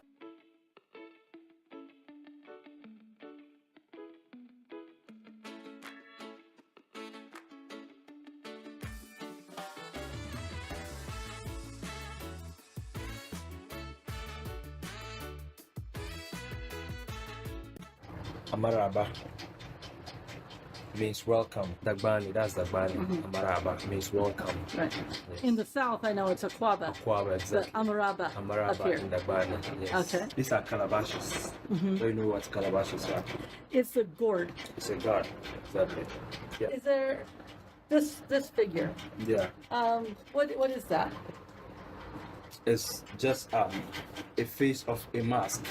S9: Amaraba means welcome. Dagbani, that's Dagbani. Amaraba means welcome.
S1: Right. In the south, I know it's Aquaba.
S9: Aquaba,
S1: But
S9: exactly.
S1: Amaraba up
S9: Amaraba
S1: here.
S9: in Dagbani. Yes.
S1: Okay.
S9: These are calabashes. Do you know what calabashes are?
S1: It's a gourd.
S9: It's a god. Exactly. Yeah.
S1: Is there this figure?
S9: Yeah.
S1: What is that?
S9: It's just a face of a mask.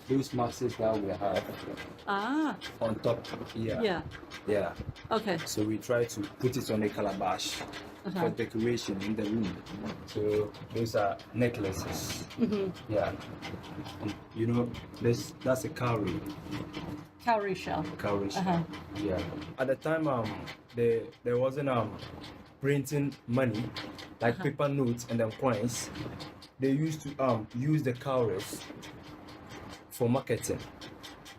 S9: Those masks that we have
S1: Ah,
S9: on top. Yeah.
S1: yeah.
S9: Yeah.
S1: Okay.
S9: So we try to put it on a calabash for decoration in the room. So those are necklaces. Yeah. You know, that's a cowrie.
S1: Cowrie shell.
S9: Cowrie shell. Yeah. At the time, there wasn't printing money like paper notes and then coins. They used to use the cowries for marketing.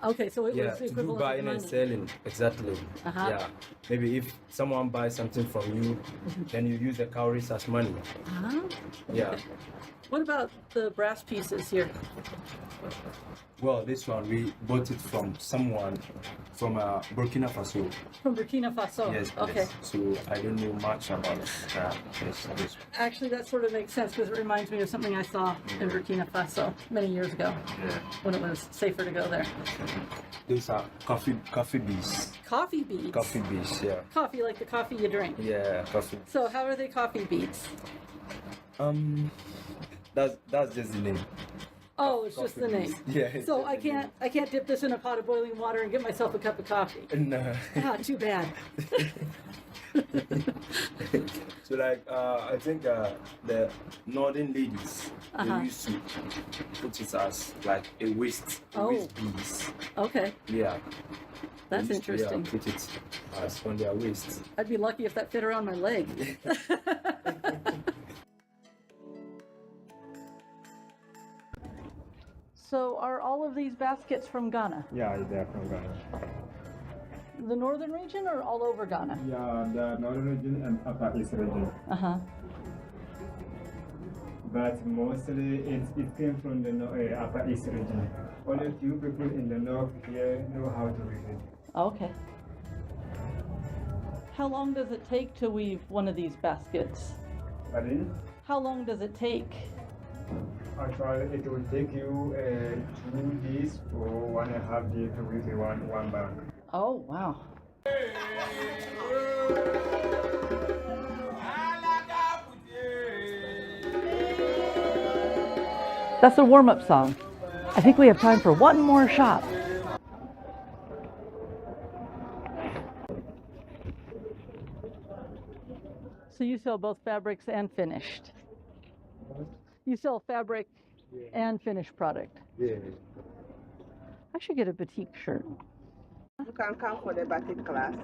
S1: Okay, so it
S9: Yeah,
S1: was the
S9: to do
S1: equivalent
S9: buying
S1: of
S9: and
S1: money.
S9: selling. Exactly. Yeah. Maybe if someone buys something from you, then you use the cowries as money.
S1: Ah.
S9: Yeah.
S1: What about the brass pieces here?
S9: Well, this one we bought it from someone from Burkina Faso.
S1: From Burkina Faso.
S9: Yes.
S1: Okay.
S9: Yes. So I don't know much about this.
S1: Actually, that sort of makes sense because it reminds me of something I saw in Burkina Faso many years ago when it was safer to go there.
S9: Those are coffee bees.
S1: Coffee beads.
S9: Coffee bees. Yeah.
S1: Coffee, like the coffee you drink.
S9: Yeah. Coffee.
S1: So how are they coffee beads?
S9: That's just the name.
S1: Oh, it's just the name.
S9: Yeah. it's
S1: So
S9: just
S1: I can't dip this in a pot of boiling water and get myself a cup of coffee.
S9: No.
S1: Ah, too bad.
S9: So like I think the northern ladies they used to put it as like a waist piece.
S1: Okay,
S9: Yeah.
S1: that's
S9: They used to,
S1: interesting.
S9: put it as on their waist.
S1: I'd be lucky if that fit around my leg. So are all of these baskets from Ghana?
S5: Yeah, they're from Ghana.
S1: The northern region or all over Ghana?
S5: Yeah, the northern region and upper east region.
S1: Uh-huh.
S5: But mostly it came from the upper east region. Only few people in the north here know how to read it.
S1: Okay. How long does it take to weave one of these baskets?
S5: Pardon?
S1: How long does it take?
S5: Actually, it will take you 2 days or 1.5 days to weave one bag.
S1: Oh, wow. That's a warm-up song. I think we have time for one more shop. So you sell both fabrics and finished? You sell fabric and finished product?
S5: Yeah.
S1: I should get a batik shirt.
S2: You can come for the Batik class.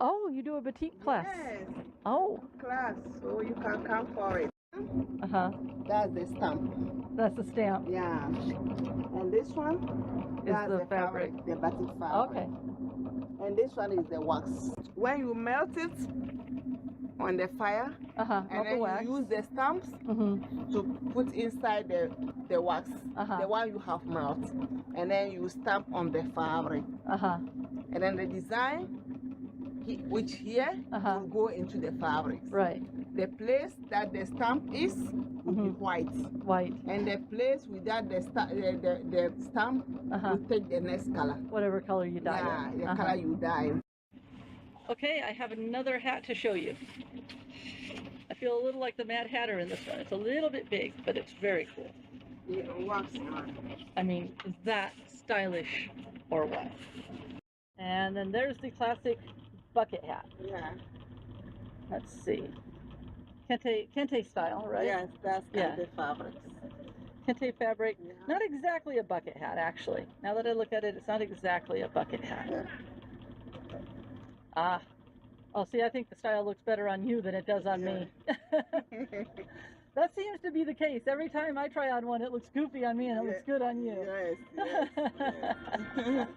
S1: Oh, you do a batik class?
S2: Yes,
S1: Oh.
S2: class. So you can come for it.
S1: Uh-huh.
S2: That's the stamp.
S1: That's the stamp.
S2: Yeah. And this one
S1: Is
S2: that's
S1: the fabric.
S2: the Batik fabric.
S1: Okay.
S2: And this one is the wax. When you melt it on the fire,
S1: Uh-huh.
S2: and then you use the stamps
S1: Mm-hmm.
S2: to put inside the wax,
S1: Uh-huh.
S2: the one you have melt, and then you stamp on the fabric,
S1: Uh-huh.
S2: and then the design, which here
S1: Uh-huh.
S2: will go into the fabric.
S1: Right.
S2: The place that the stamp is will be white,
S1: White.
S2: and the place without the stamp
S1: Uh-huh.
S2: will take the next color.
S1: Whatever color you dye
S2: Yeah,
S1: it.
S2: the
S1: Uh-huh.
S2: color you dye.
S1: Okay, I have another hat to show you. I feel a little like the Mad Hatter in this one. It's a little bit big, but it's very cool.
S2: Yeah, wax one.
S1: I mean, is that stylish or what? And then there's the classic bucket hat.
S2: Yeah.
S1: Let's see. Kente style, right?
S2: Yes, that's
S1: Yeah.
S2: the fabrics.
S1: Kente fabric.
S2: Yeah.
S1: Not exactly a bucket hat, actually. Now that I look at it, it's not exactly a bucket hat.
S2: Yeah.
S1: Ah. Oh, see, I think the style looks better on you than it does on me. That seems to be the case. Every time I try on one, it looks goofy on me and it looks good on you.
S2: Yes, yes,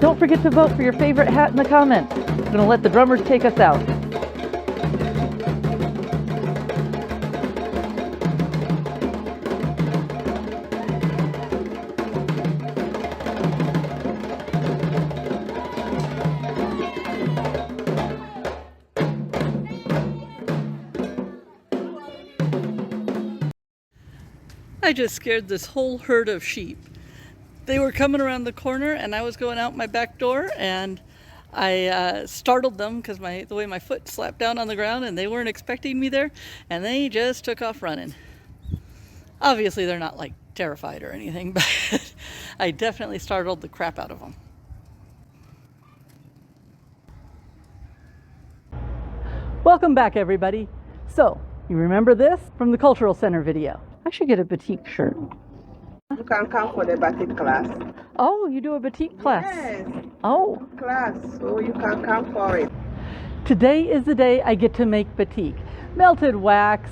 S1: Don't forget to vote for your favorite hat in the comments. I'm going to let the drummers take us out. I just scared this whole herd of sheep. They were coming around the corner and I was going out my back door and I startled them because the way my foot slapped down on the ground and they weren't expecting me there and they just took off running. Obviously they're not like terrified or anything, but I definitely startled the crap out of them. Welcome back everybody. So, you remember this from the Cultural Center video? I should get a batik shirt.
S2: You can come for the Batik class.
S1: Oh, you do a batik class?
S2: Yes.
S1: Oh.
S2: Class, so you can come for it.
S1: Today is the day I get to make batik. Melted wax,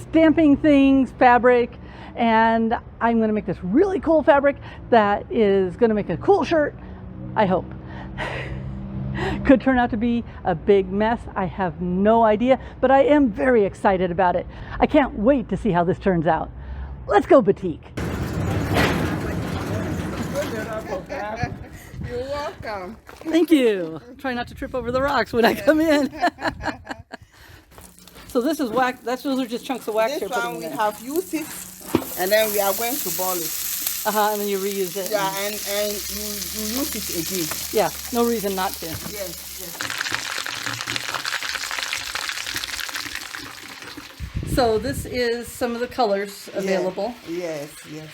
S1: stamping things, fabric, and I'm going to make this really cool fabric that is going to make a cool shirt, I hope. Could turn out to be a big mess. I have no idea, but I am very excited about it. I can't wait to see how this turns out. Let's go batik.
S2: You're welcome.
S1: Thank you. Try not to trip over the rocks when I come in. So this is wax. Those are just chunks of wax
S2: This
S1: you're putting
S2: one
S1: in
S2: we
S1: there.
S2: have used it, and then we are going to boil it.
S1: And then you reuse it.
S2: Yeah, and you use it again.
S1: Yeah, no reason not to.
S2: Yes, yes.
S1: So this is some of the colors available.
S2: Yes, yes.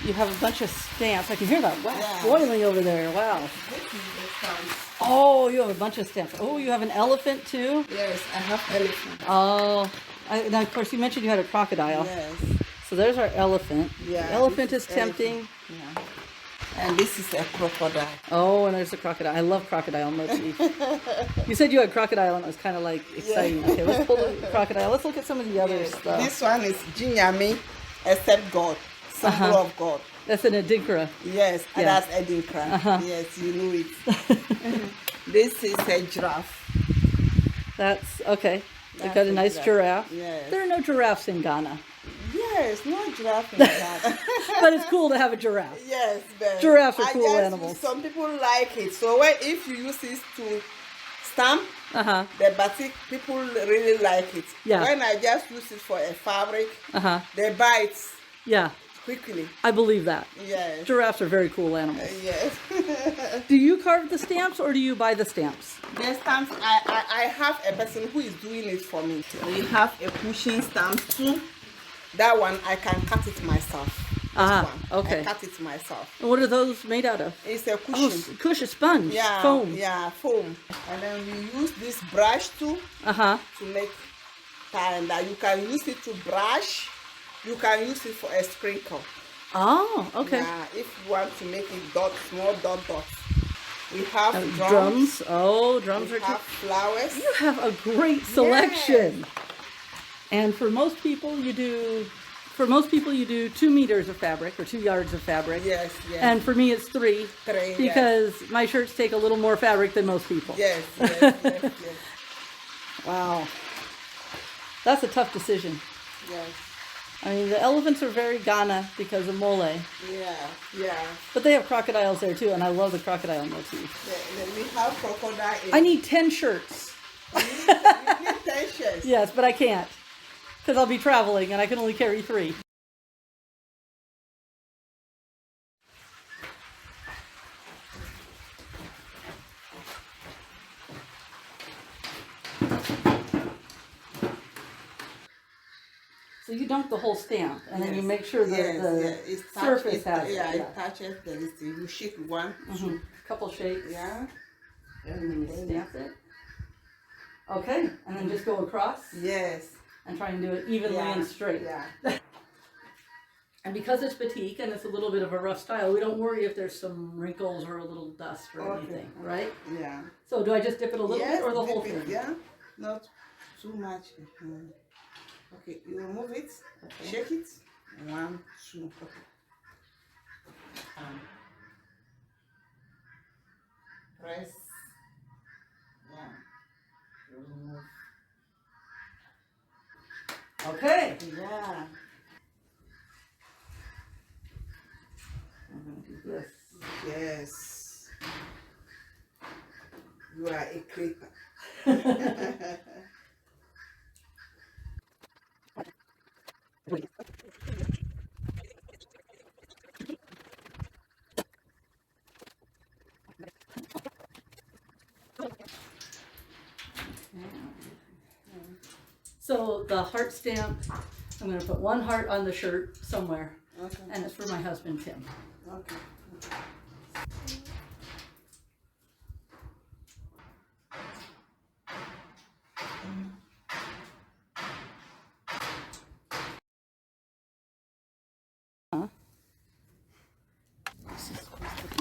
S1: You have a bunch of stamps. I can hear that wax
S2: Yeah.
S1: boiling over there. Wow.
S2: This is the stamp.
S1: Oh, you have a bunch of stamps. Oh, you have an elephant too?
S2: Yes, I have elephant.
S1: Oh. Now, of course, you mentioned you had a crocodile.
S2: Yes.
S1: So there's our elephant.
S2: Yeah,
S1: The elephant
S2: this
S1: is
S2: is
S1: tempting.
S2: elephant. Yeah. And this is a crocodile.
S1: Oh, and there's a crocodile. I love crocodile motif. You said you had crocodile, and it was kind of like exciting.
S2: Yeah.
S1: Okay, let's pull the crocodile. Let's look at some of the other
S2: Yes.
S1: stuff.
S2: This one is Jinyami, except God, symbol of God.
S1: That's an adinkra.
S2: Yes,
S1: Yeah.
S2: and that's Edinkra. Yes, you know it. This is a giraffe.
S1: That's okay. They've
S2: That's
S1: got a
S2: a
S1: nice giraffe.
S2: Yes.
S1: There are no giraffes in Ghana,
S2: Yes, no giraffe in that.
S1: but it's cool to have a giraffe.
S2: Yes, but
S1: Giraffes are
S2: I
S1: cool
S2: just-
S1: animals.
S2: Some people like it. So if you use this to stamp
S1: Uh-huh.
S2: the batik, people really like it.
S1: Yeah.
S2: When I just use it for a fabric,
S1: Uh-huh.
S2: they buy it
S1: Yeah,
S2: quickly.
S1: I believe that.
S2: Yes.
S1: Giraffes are very cool animals.
S2: Yes.
S1: Do you carve the stamps or do you buy the stamps?
S2: The stamps, I have a person who is doing it for me. We have a pushing stamp too. That one I can cut it myself. This
S1: Ah,
S2: one,
S1: okay.
S2: I cut it myself.
S1: And what are those made out of?
S2: It's a
S1: Oh,
S2: cushion.
S1: cushion, sponge,
S2: Yeah,
S1: foam.
S2: yeah, foam. And then we use this brush too
S1: Uh-huh.
S2: to make and you can use it to brush. You can use it for a sprinkle.
S1: Oh, okay.
S2: Yeah, if you want to make it small dot. We have
S1: Drums. Oh, drums
S2: We
S1: are
S2: have flowers.
S1: You have a great selection. And for most people, you do 2 meters of fabric or 2 yards of fabric.
S2: Yes, yes.
S1: And for me, it's 3
S2: Three,
S1: because my shirts take a little more fabric than most people.
S2: Yes, yes, yes.
S1: Wow. That's a tough decision.
S2: Yes.
S1: I mean, the elephants are very Ghana because of mole,
S2: Yeah.
S1: but they have crocodiles there too, and I love the crocodile motif.
S2: Then we have crocodile.
S1: I need 10 shirts.
S2: You need 10 shirts.
S1: Yes, but I can't because I'll be traveling and I can only carry 3. So you dunk the whole stamp, and then you make sure that the surface has it.
S2: it touches the listing. You shake one, two.
S1: Couple shakes.
S2: Yeah.
S1: And then you stamp it. Okay, and then just go across
S2: Yes.
S1: and try and do it evenly and straight.
S2: Yeah.
S1: And because it's batik and it's a little bit of a rough style, we don't worry if there's some wrinkles or a little dust or anything, right?
S2: Yeah.
S1: So do I just dip it a little bit or the whole
S2: dip it,
S1: thing?
S2: Yeah. Not too much. Okay, you remove it, shake it. 1, 2. Okay. Press. Yeah. Remove.
S1: Okay.
S2: Yeah.
S1: I'm going to do this.
S2: Yes. You are a creeper.
S1: So the heart stamp, I'm going to put 1 heart on the shirt somewhere,
S2: Okay.
S1: and it's for my husband, Tim.
S2: Okay.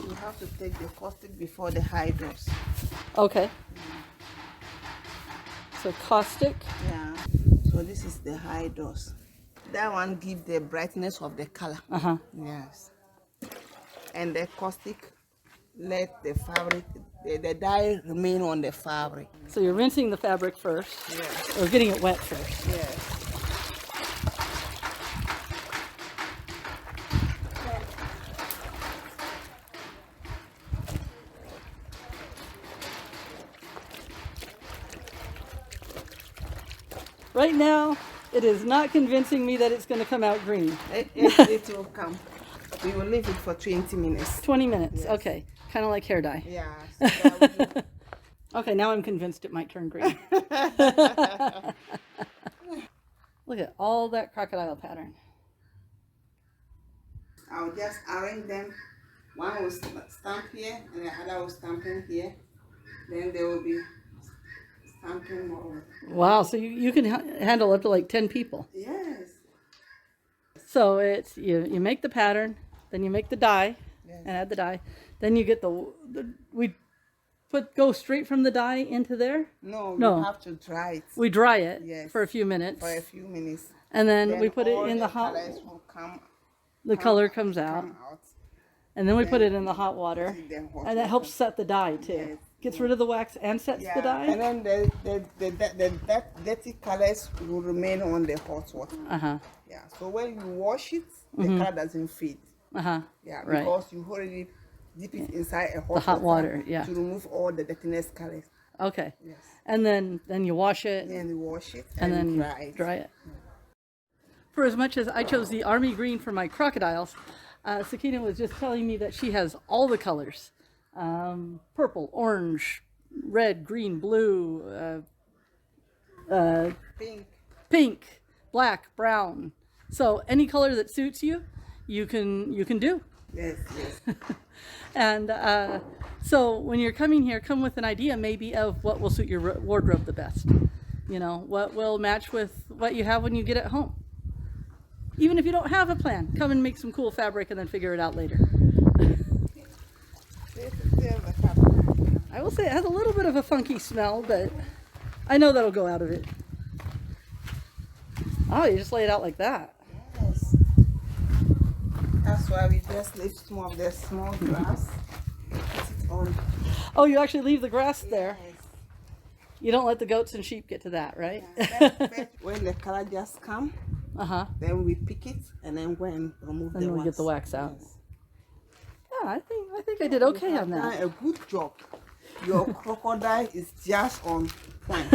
S2: You have to take the caustic before the hydros.
S1: Okay. So caustic.
S2: Yeah. So this is the hydros. That one gives the brightness of the color.
S1: Uh-huh.
S2: Yes. And the caustic let the fabric, the dye remain on the fabric.
S1: So you're rinsing the fabric first,
S2: Yes.
S1: or getting it wet first.
S2: Yes.
S1: Right now, it is not convincing me that it's going to come out green.
S2: It will come. We will leave it for 20 minutes.
S1: 20 minutes,
S2: Yes.
S1: okay. Kind of like hair dye.
S2: Yeah. So that
S1: Okay, now I'm convinced it might turn green. Look at all that crocodile pattern.
S2: I'll just arrange them. One will stamp here, and the other will stamp in here. Then they will be stamping more.
S1: Wow, so you can handle up to like 10 people.
S2: Yes.
S1: So it's you make the pattern, then you make the dye,
S2: Yes.
S1: and add the dye. Then you get we go straight from the dye into there.
S2: No,
S1: No.
S2: you have to dry it
S1: We dry it
S2: Yes.
S1: for a few minutes,
S2: for a few minutes.
S1: and then we put it
S2: all
S1: in the hot.
S2: colors will come,
S1: The color comes out,
S2: come out.
S1: and then we put
S2: then
S1: it in the hot water,
S2: put it in hot
S1: and that helps
S2: water.
S1: set the dye too.
S2: Yes.
S1: Gets rid of the wax and sets the dye.
S2: And then the dirty colors will remain on the hot water.
S1: Uh-huh.
S2: Yeah. So when you wash it, the color doesn't fade.
S1: Uh-huh.
S2: Yeah.
S1: Right.
S2: Because you already dip it inside a
S1: hot water, yeah.
S2: To remove all the dirtiness colors.
S1: Okay.
S2: Yes.
S1: And then you wash it
S2: Then you wash it
S1: and then
S2: dry it.
S1: For as much as I chose the army green for my crocodiles, Sakina was just telling me that she has all the colors. Purple, orange, red, green, blue,
S2: Pink.
S1: pink, black, brown. So any color that suits you, you can do.
S2: Yes. Yes.
S1: And so when you're coming here, come with an idea maybe of what will suit your wardrobe the best. You know, what will match with what you have when you get it home. Even if you don't have a plan, come and make some cool fabric and then figure it out later. I will say it has a little bit of a funky smell, but I know that'll go out of it. Oh, you just lay it out like that.
S2: Yes. That's why we just leave some of the small grass. Put it on.
S1: Oh, you actually leave the grass there.
S2: Yes.
S1: You don't let the goats and sheep get to that, right?
S2: First, when the color just come,
S1: Uh-huh.
S2: then we pick it, and then when remove
S1: Then
S2: the
S1: we
S2: wax.
S1: get the wax out.
S2: Yes.
S1: Yeah, I think I did okay
S2: You
S1: on
S2: have
S1: that.
S2: done a good job. Your crocodile is just on point.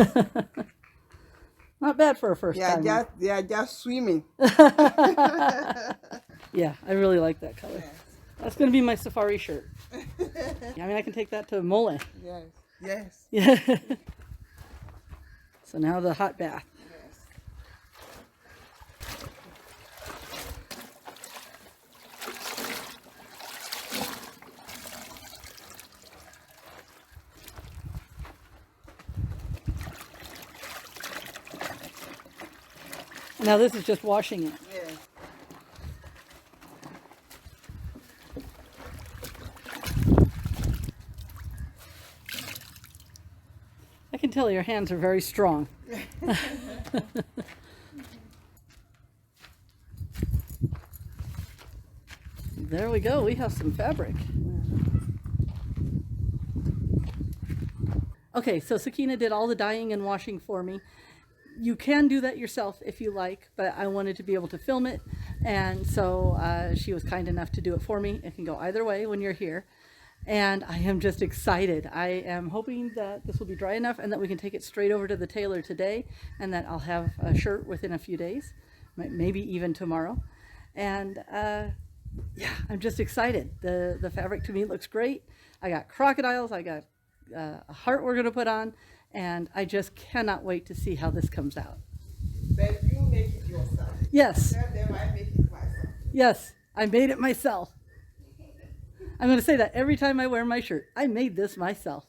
S1: Not bad for a first time.
S2: They are just swimming.
S1: Yeah, I really like that color. That's going to be my safari shirt. I mean, I can take that to Mole.
S2: Yes. Yes.
S1: Yeah. So now the hot bath.
S2: Yes.
S1: Now this is just washing it.
S2: Yes.
S1: I can tell your hands are very strong. There we go. We have some fabric. Okay, so Sakina did all the dyeing and washing for me. You can do that yourself if you like, but I wanted to be able to film it, and so she was kind enough to do it for me. It can go either way when you're here, and I am just excited. I am hoping that this will be dry enough and that we can take it straight over to the tailor today, and that I'll have a shirt within a few days, maybe even tomorrow. And yeah, I'm just excited. The fabric to me looks great. I got crocodiles, I got a heart we're gonna put on, and I just cannot wait to see how this comes out.
S2: But you make it yourself.
S1: Yes,
S2: Tell them I make it myself.
S1: yes, I made it myself. I'm gonna say that every time I wear my shirt. I made this myself.